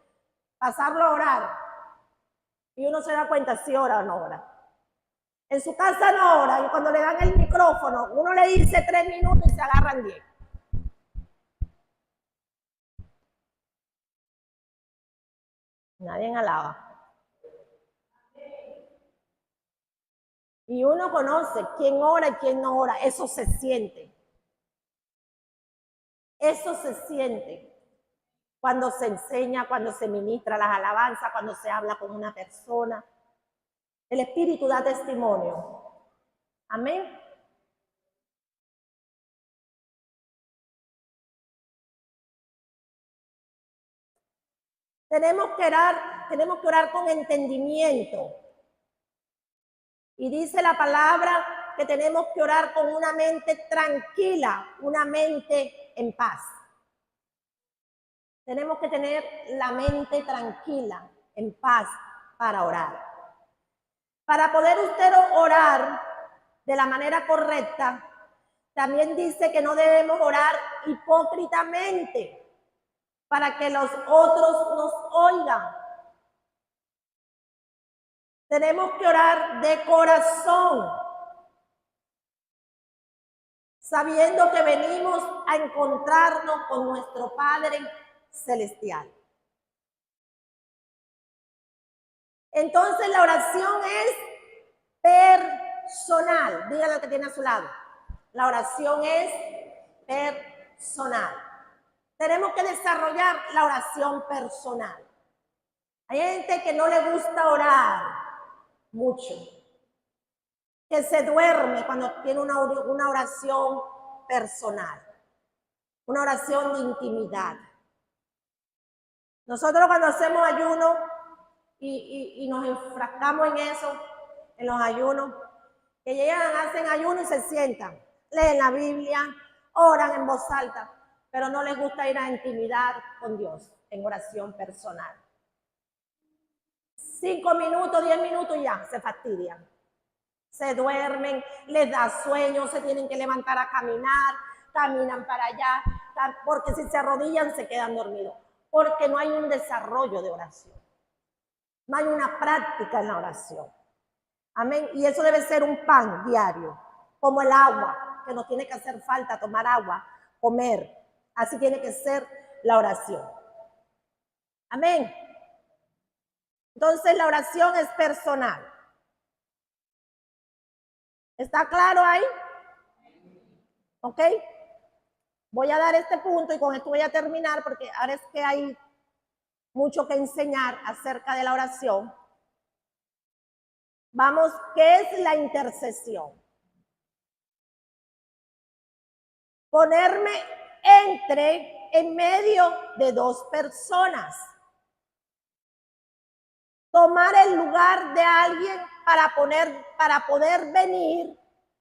pasarlo a orar, y uno se da cuenta si ora o no ora. En su casa no ora, y cuando le dan el micrófono, uno le dice 3 minutos y se agarran 10. Nadie alaba. Y uno conoce quién ora y quién no ora. Eso se siente. Eso se siente cuando se enseña, cuando se ministra las alabanzas, cuando se habla con una persona. El Espíritu da testimonio. Amén. Tenemos que orar con entendimiento. Y dice la palabra que tenemos que orar con una mente tranquila, una mente en paz. Tenemos que tener la mente tranquila, en paz, para orar. Para poder usted orar de la manera correcta, también dice que no debemos orar hipócritamente para que los otros nos oigan. Tenemos que orar de corazón, sabiendo que venimos a encontrarnos con nuestro Padre Celestial. Entonces la oración es personal. Dígale al que tiene a su lado. La oración es personal. Tenemos que desarrollar la oración personal. Hay gente que no le gusta orar mucho, que se duerme cuando tiene una oración personal, una oración de intimidad. Nosotros cuando hacemos ayuno y nos enfrascamos en eso, en los ayunos, que llegan, hacen ayuno y se sientan, leen la Biblia, oran en voz alta, pero no les gusta ir a intimidad con Dios, en oración personal. 5 minutos, 10 minutos y ya, se fastidian. Se duermen, les da sueño, se tienen que levantar a caminar, caminan para allá, porque si se arrodillan se quedan dormidos, porque no hay un desarrollo de oración. No hay una práctica en la oración. Amén. Y eso debe ser un pan diario, como el agua, que nos tiene que hacer falta tomar agua, comer. Así tiene que ser la oración. Amén. Entonces la oración es personal. ¿Está claro ahí? ¿Ok? Voy a dar este punto y con esto voy a terminar porque ahora es que hay mucho que enseñar acerca de la oración. Vamos, ¿qué es la intercesión? Ponerme en medio de dos personas. Tomar el lugar de alguien para poder venir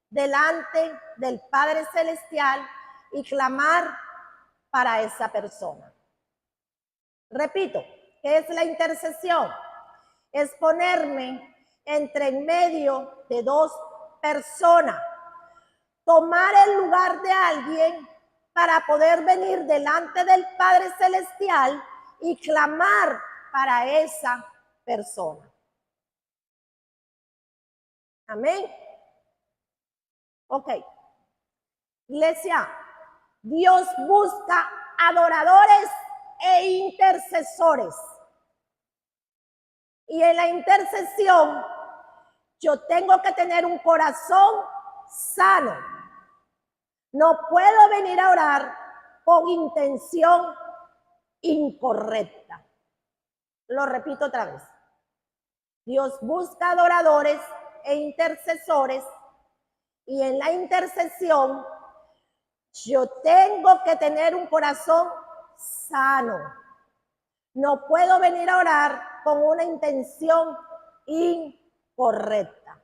delante del Padre Celestial y clamar para esa persona. Repito, ¿qué es la intercesión? Es ponerme en medio de dos personas, tomar el lugar de alguien para poder venir delante del Padre Celestial y clamar para esa persona. Amén. Ok. Iglesia, Dios busca adoradores e intercesores. Y en la intercesión, yo tengo que tener un corazón sano. No puedo venir a orar con intención incorrecta. Lo repito otra vez. Dios busca adoradores e intercesores y en la intercesión yo tengo que tener un corazón sano. No puedo venir a orar con una intención incorrecta.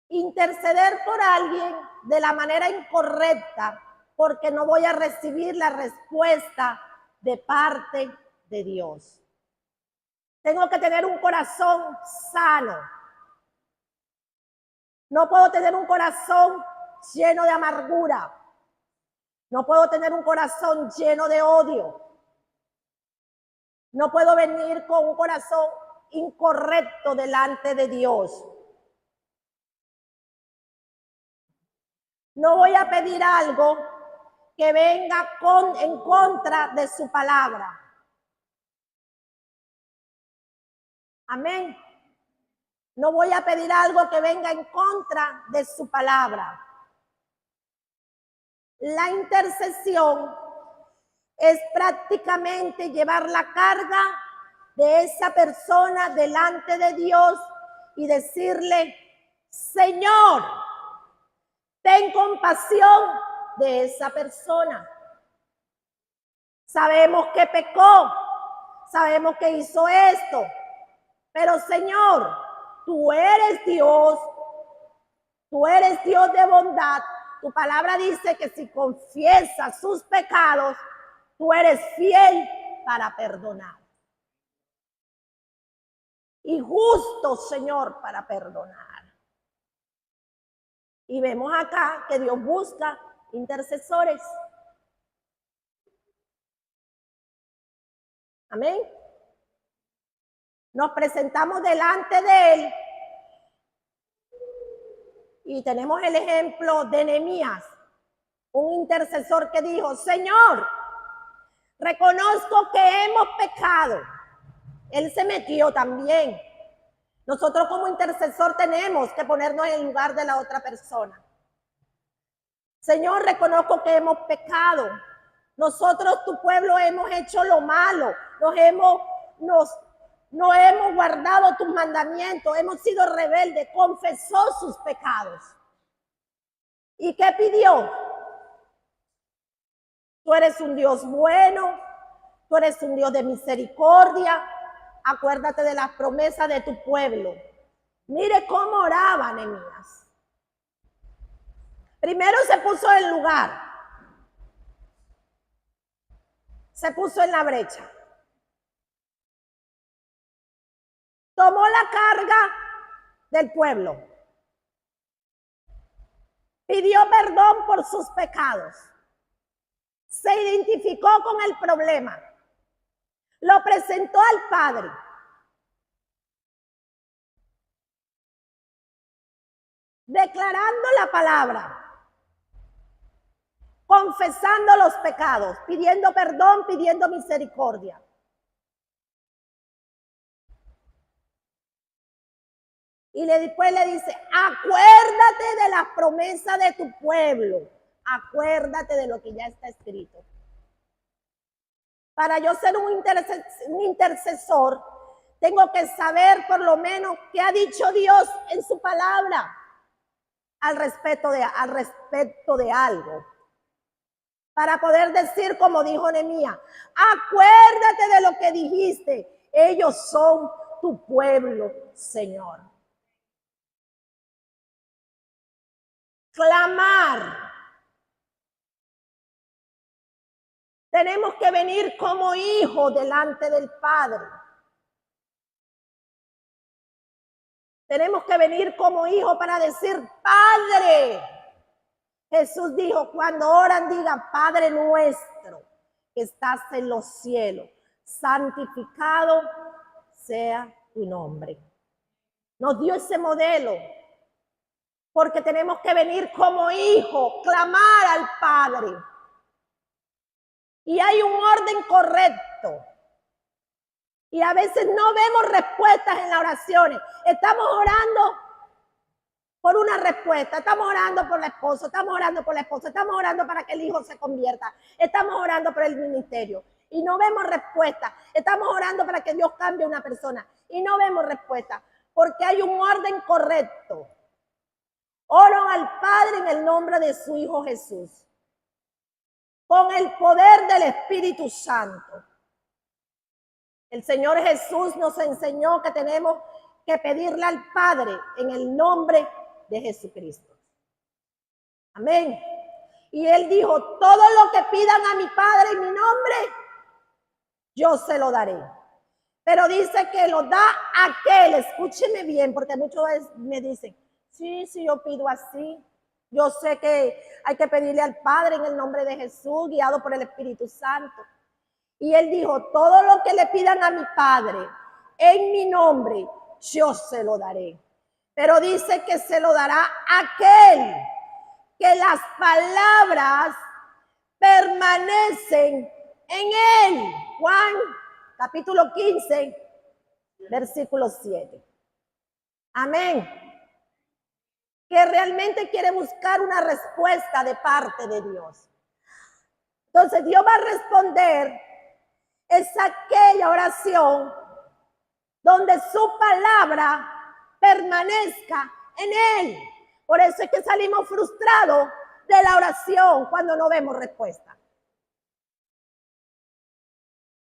Interceder por alguien de la manera incorrecta porque no voy a recibir la respuesta de parte de Dios. Tengo que tener un corazón sano. No puedo tener un corazón lleno de amargura. No puedo tener un corazón lleno de odio. No puedo venir con un corazón incorrecto delante de Dios. No voy a pedir algo que venga en contra de su palabra. Amén. No voy a pedir algo que venga en contra de su palabra. La intercesión es prácticamente llevar la carga de esa persona delante de Dios y decirle: Señor, ten compasión de esa persona. Sabemos que pecó, sabemos que hizo esto, pero Señor, tú eres Dios de bondad. Tu palabra dice que si confiesa sus pecados, tú eres fiel para perdonar. Y justo, Señor, para perdonar. Y vemos acá que Dios busca intercesores. Amén. Nos presentamos delante de Él. Y tenemos el ejemplo de Nehemías, un intercesor que dijo: Señor, reconozco que hemos pecado. Él se metió también. Nosotros como intercesor tenemos que ponernos en el lugar de la otra persona. Señor, reconozco que hemos pecado. Nosotros, tu pueblo, hemos hecho lo malo. No hemos guardado tus mandamientos. Hemos sido rebeldes. Confesó sus pecados. ¿Y qué pidió? Tú eres un Dios bueno. Tú eres un Dios de misericordia. Acuérdate de las promesas de tu pueblo. Mire cómo oraba Nehemías. Primero se puso en lugar. Se puso en la brecha. Tomó la carga del pueblo. Pidió perdón por sus pecados. Se identificó con el problema. Lo presentó al Padre. Declarando la palabra. Confesando los pecados. Pidiendo perdón, pidiendo misericordia. Y después le dice: acuérdate de las promesas de tu pueblo. Acuérdate de lo que ya está escrito. Para yo ser un intercesor, tengo que saber por lo menos qué ha dicho Dios en su palabra al respecto de algo. Para poder decir, como dijo Nehemías: acuérdate de lo que dijiste. Ellos son tu pueblo, Señor. Clamar. Tenemos que venir como hijos delante del Padre. Tenemos que venir como hijos para decir: Padre. Jesús dijo: cuando oran, digan: Padre nuestro que estás en los cielos, santificado sea tu nombre. Nos dio ese modelo, porque tenemos que venir como hijos, clamar al Padre. Y hay un orden correcto. Y a veces no vemos respuestas en las oraciones. Estamos orando por una respuesta. Estamos orando por la esposa, estamos orando por la esposa, estamos orando para que el hijo se convierta. Estamos orando por el ministerio. Y no vemos respuesta. Estamos orando para que Dios cambie a una persona. Y no vemos respuesta. Porque hay un orden correcto. Oro al Padre en el nombre de su Hijo Jesús. Con el poder del Espíritu Santo. El Señor Jesús nos enseñó que tenemos que pedirle al Padre en el nombre de Jesucristo. Amén. Y él dijo, todo lo que pidan a mi Padre en mi nombre, yo se lo daré. Pero dice que lo da aquel, escúcheme bien, porque muchos me dicen, sí, yo pido así. Yo sé que hay que pedirle al Padre en el nombre de Jesús, guiado por el Espíritu Santo. Y él dijo, todo lo que le pidan a mi Padre en mi nombre, yo se lo daré. Pero dice que se lo dará aquel que las palabras permanecen en él. Juan capítulo 15, versículo 7. Amén. Que realmente quiere buscar una respuesta de parte de Dios. Entonces Dios va a responder, es aquella oración donde su palabra permanezca en él. Por eso es que salimos frustrados de la oración cuando no vemos respuesta.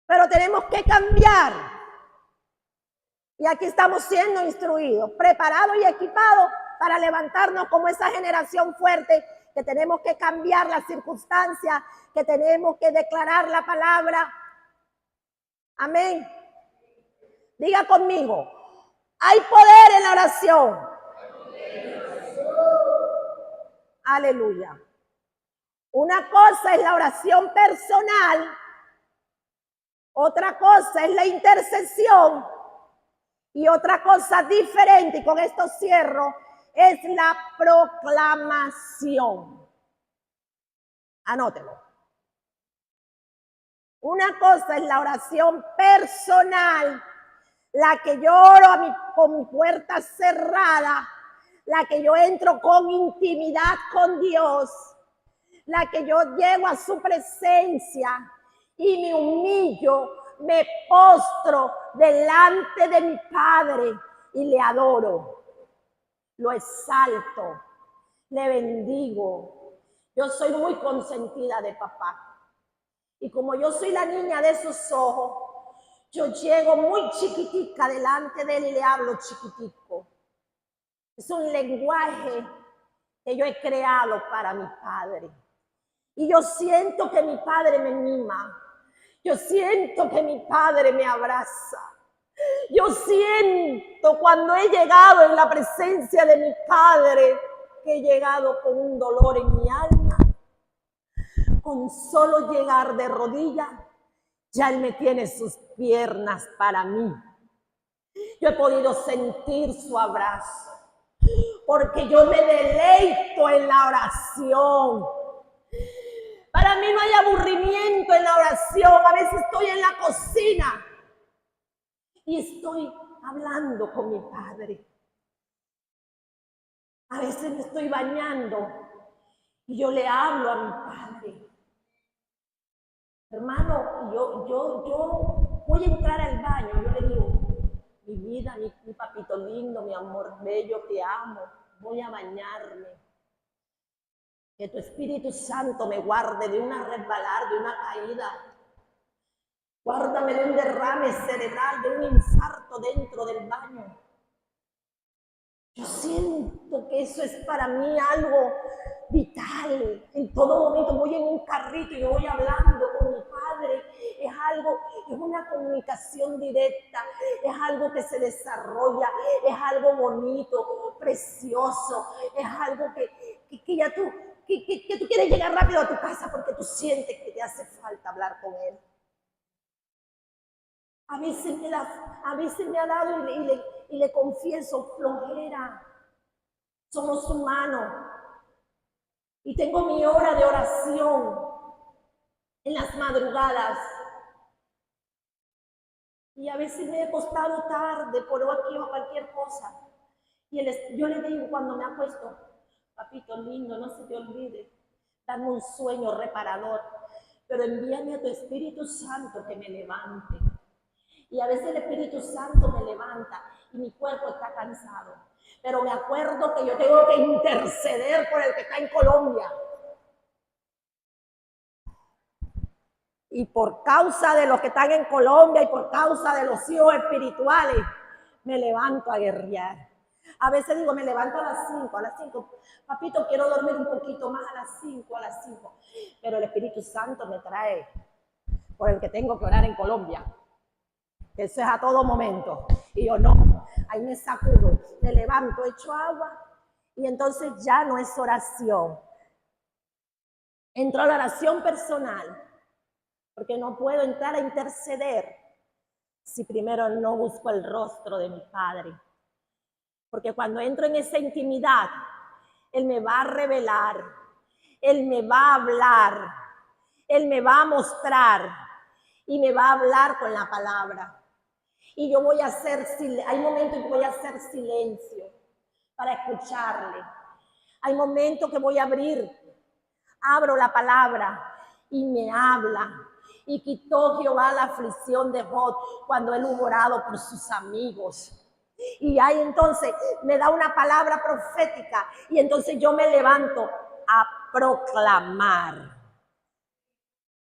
Pero tenemos que cambiar. Y aquí estamos siendo instruidos, preparados y equipados para levantarnos como esa generación fuerte, que tenemos que cambiar las circunstancias, que tenemos que declarar la palabra. Amén. Diga conmigo, hay poder en la oración. Aleluya. Una cosa es la oración personal, otra cosa es la intercesión y otra cosa diferente, y con esto cierro, es la proclamación. Anótelo. Una cosa es la oración personal, la que yo oro con mi puerta cerrada, la que yo entro con intimidad con Dios, la que yo llego a su presencia y me humillo, me postro delante de mi Padre y le adoro, lo exalto, le bendigo. Yo soy muy consentida de papá. Y como yo soy la niña de sus ojos, yo llego muy chiquitica delante de él y le hablo chiquitico. Es un lenguaje que yo he creado para mi Padre. Y yo siento que mi Padre me mima. Yo siento que mi Padre me abraza. Yo siento cuando he llegado en la presencia de mi Padre, que he llegado con un dolor en mi alma. Con solo llegar de rodillas, ya Él me tiene sus piernas para mí. Yo he podido sentir su abrazo, porque yo me deleito en la oración. Para mí no hay aburrimiento en la oración. A veces estoy en la cocina y estoy hablando con mi Padre. A veces me estoy bañando y yo le hablo a mi Padre. Hermano, yo voy a entrar al baño, yo le digo, mi vida, mi papito lindo, mi amor bello, te amo, voy a bañarme. Que tu Espíritu Santo me guarde de una resbalar, de una caída. Guárdame de un derrame cerebral, de un infarto dentro del baño. Yo siento que eso es para mí algo vital. En todo momento voy en un carrito y yo voy hablando con mi Padre. Es algo, es una comunicación directa, es algo que se desarrolla, es algo bonito, precioso, es algo que ya tú, que tú quieres llegar rápido a tu casa porque tú sientes que te hace falta hablar con Él. A veces me ha dado y le confieso flojera. Somos humanos. Y tengo mi hora de oración en las madrugadas. Y a veces me he acostado tarde por aquí o cualquier cosa. Y yo le digo cuando me acuesto, papito lindo, no se te olvide, dame un sueño reparador, pero envíame a tu Espíritu Santo que me levante. Y a veces el Espíritu Santo me levanta y mi cuerpo está cansado. Pero me acuerdo que yo tengo que interceder por el que está en Colombia. Y por causa de los que están en Colombia y por causa de los hijos espirituales, me levanto a guerrear. A veces digo, me levanto a las 5, papito, quiero dormir un poquito más a las 5, pero el Espíritu Santo me trae por el que tengo que orar en Colombia. Eso es a todo momento. Y yo no, ahí me sacudo, me levanto, echo agua y entonces ya no es oración. Entro a la oración personal, porque no puedo entrar a interceder si primero no busco el rostro de mi Padre. Porque cuando entro en esa intimidad, Él me va a revelar, Él me va a hablar, Él me va a mostrar y me va a hablar con la palabra. Y yo voy a hacer, hay momentos que voy a hacer silencio para escucharle. Hay momentos que voy a abro la palabra y me habla. Y quitó Jehová la aflicción de Job cuando él hubo orado por sus amigos. Y ahí entonces me da una palabra profética y entonces yo me levanto a proclamar,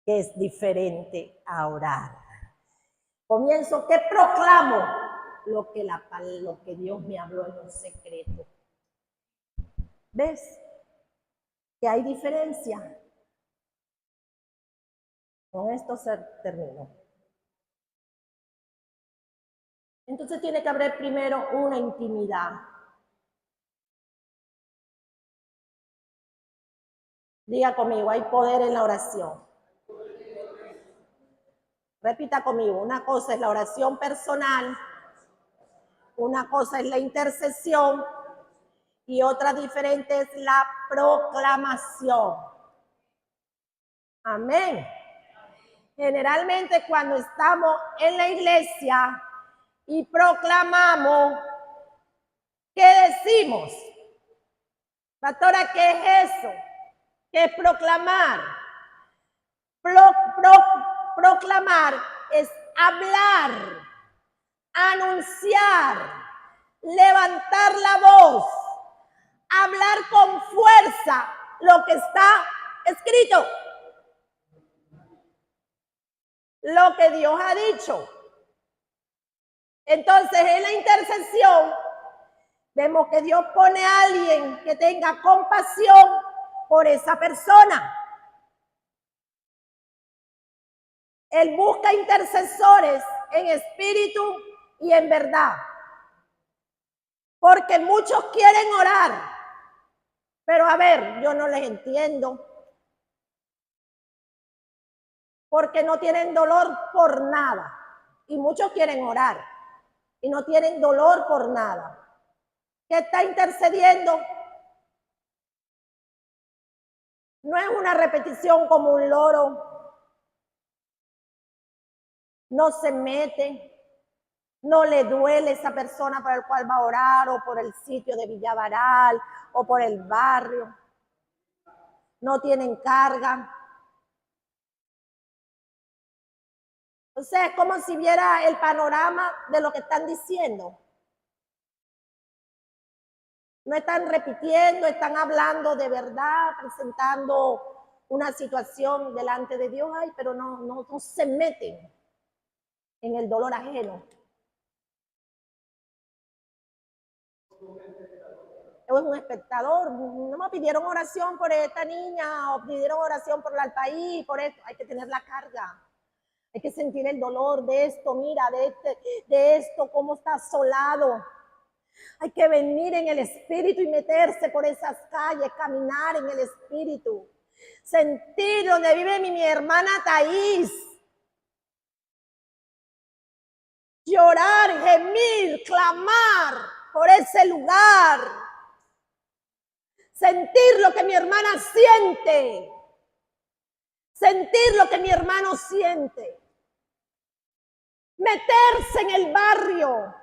que es diferente a orar. Comienzo, ¿qué proclamo? Lo que Dios me habló en un secreto. ¿Ves? Que hay diferencia. Con esto se terminó. Entonces tiene que haber primero una intimidad. Diga conmigo, hay poder en la oración. Repita conmigo, una cosa es la oración personal, una cosa es la intercesión y otra diferente es la proclamación. Amén. Generalmente cuando estamos en la iglesia y proclamamos, ¿qué decimos? Pastora, ¿qué es eso? ¿Qué es proclamar? Proclamar es hablar, anunciar, levantar la voz, hablar con fuerza lo que está escrito, lo que Dios ha dicho. Entonces, en la intercesión, vemos que Dios pone a alguien que tenga compasión por esa persona. Él busca intercesores en espíritu y en verdad. Porque muchos quieren orar, pero a ver, yo no les entiendo. Porque no tienen dolor por nada. Y muchos quieren orar y no tienen dolor por nada. ¿Qué está intercediendo? No es una repetición como un loro. No se mete. No le duele esa persona por el cual va a orar, o por el sitio de Villavaral, o por el barrio. No tienen carga. O sea, es como si viera el panorama de lo que están diciendo. No están repitiendo, están hablando de verdad, presentando una situación delante de Dios, pero no se meten en el dolor ajeno. Es un espectador. No me pidieron oración por esta niña o pidieron oración por el país, por esto. Hay que tener la carga. Hay que sentir el dolor de esto, mira, de esto, cómo está asolado. Hay que venir en el espíritu y meterse por esas calles, caminar en el espíritu. Sentir donde vive mi hermana Thaís. Llorar, gemir, clamar por ese lugar. Sentir lo que mi hermana siente. Sentir lo que mi hermano siente. Meterse en el barrio.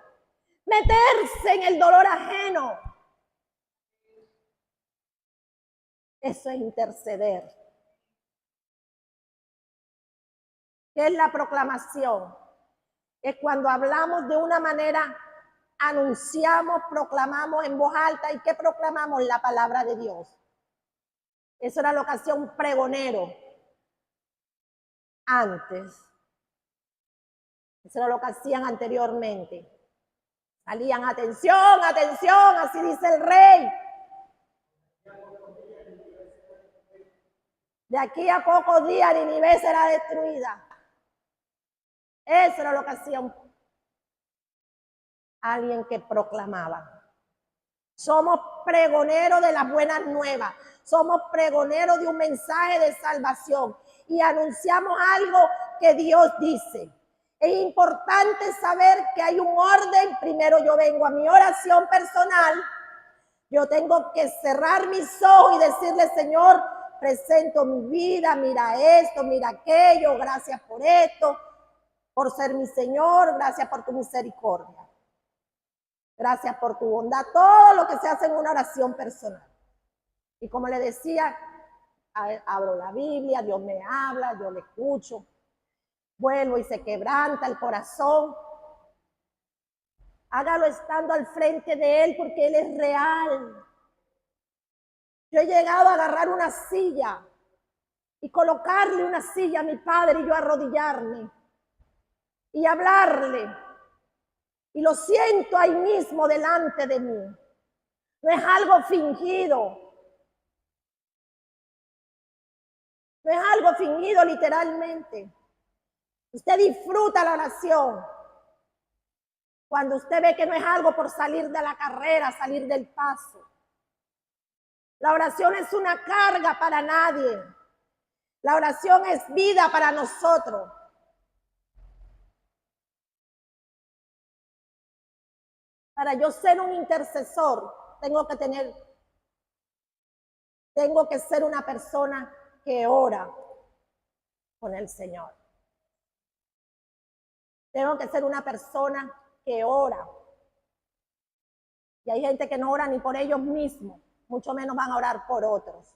Meterse en el dolor ajeno. Eso es interceder. ¿Qué es la proclamación? Es cuando hablamos de una manera, anunciamos, proclamamos en voz alta. ¿Y qué proclamamos? La palabra de Dios. Eso era la ocasión pregonero. Antes. Eso era lo que hacían anteriormente. Salían, atención, atención, así dice el rey. De aquí a pocos días Nínive será destruida. Eso era lo que hacía alguien que proclamaba. Somos pregoneros de las buenas nuevas. Somos pregoneros de un mensaje de salvación. Y anunciamos algo que Dios dice. Es importante saber que hay un orden. Primero yo vengo a mi oración personal. Yo tengo que cerrar mis ojos y decirle, Señor, presento mi vida, mira esto, mira aquello, gracias por esto, por ser mi Señor, gracias por tu misericordia. Gracias por tu bondad, todo lo que se hace en una oración personal. Y como le decía, abro la Biblia, Dios me habla, yo le escucho, vuelvo y se quebranta el corazón. Hágalo estando al frente de Él porque Él es real. Yo he llegado a agarrar una silla y colocarle una silla a mi Padre y yo arrodillarme y hablarle. Y lo siento ahí mismo delante de mí. No es algo fingido. No es algo fingido literalmente. Usted disfruta la oración cuando usted ve que no es algo por salir de la carrera, salir del paso. La oración es una carga para nadie. La oración es vida para nosotros. Para yo ser un intercesor, tengo que ser una persona que ora con el Señor. Tengo que ser una persona que ora. Y hay gente que no ora ni por ellos mismos, mucho menos van a orar por otros.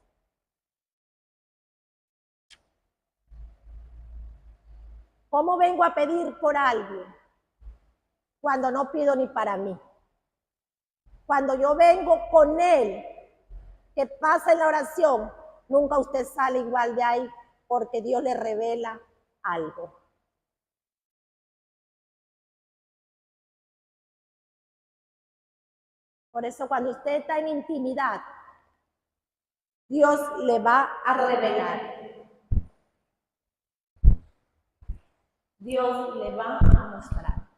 ¿Cómo vengo a pedir por alguien cuando no pido ni para mí? Cuando yo vengo con Él, que pasa en la oración, nunca usted sale igual de ahí porque Dios le revela algo. Por eso cuando usted está en intimidad, Dios le va a revelar. Dios le va a mostrar.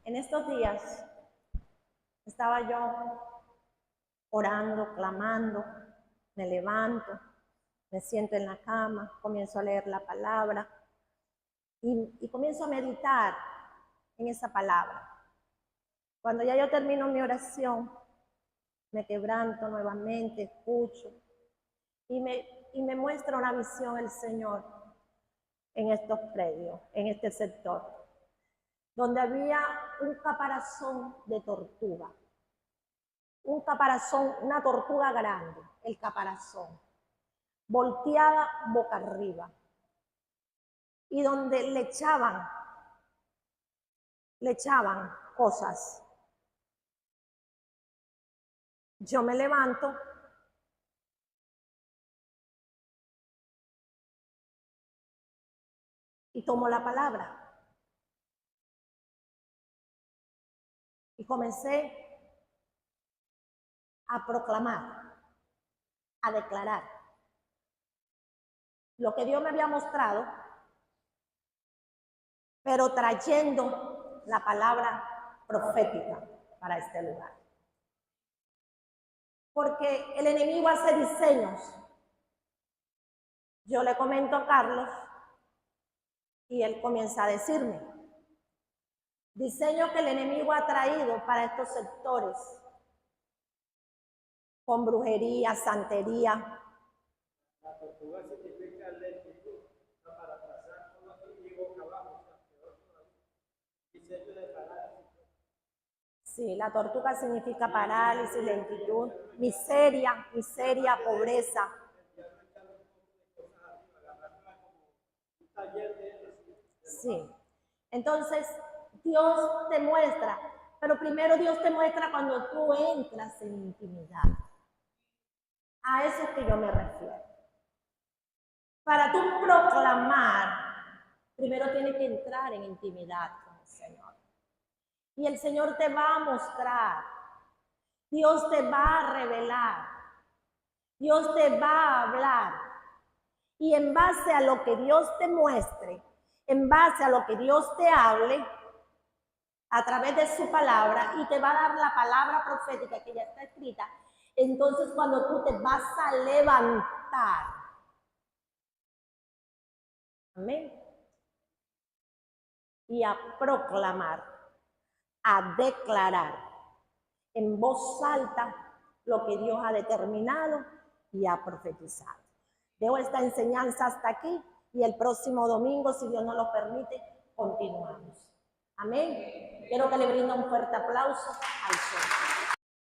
En estos días estaba yo orando, clamando, me levanto, me siento en la cama, comienzo a leer la palabra y comienzo a meditar en esa palabra. Cuando ya yo termino mi oración, me quebranto nuevamente, escucho y me muestra una visión el Señor en estos predios, en este sector, donde había un caparazón de tortuga. Un caparazón, una tortuga grande, el caparazón, volteada boca arriba. Y donde le echaban cosas. Yo me levanto y tomo la palabra. Y comencé a proclamar, a declarar lo que Dios me había mostrado, pero trayendo la palabra profética para este lugar. Porque el enemigo hace diseños. Yo le comento a Carlos y él comienza a decirme, diseño que el enemigo ha traído para estos sectores, con brujería, santería. La tortuga significa lentitud, para pasar por aquí y boca abajo, diseño de parálisis. Sí, la tortuga significa parálisis, lentitud, miseria, pobreza. Sí. Entonces, Dios te muestra, pero primero Dios te muestra cuando tú entras en intimidad. A eso es que yo me refiero. Para tú proclamar, primero tienes que entrar en intimidad con el Señor. Y el Señor te va a mostrar. Dios te va a revelar. Dios te va a hablar. Y en base a lo que Dios te muestre, en base a lo que Dios te hable, a través de su palabra, y te va a dar la palabra profética que ya está escrita, entonces cuando tú te vas a levantar, amén, y a proclamar, a declarar en voz alta lo que Dios ha determinado y ha profetizado. Dejo esta enseñanza hasta aquí y el próximo domingo, si Dios nos lo permite, continuamos. Amén. Quiero que le brinde un fuerte aplauso al Señor.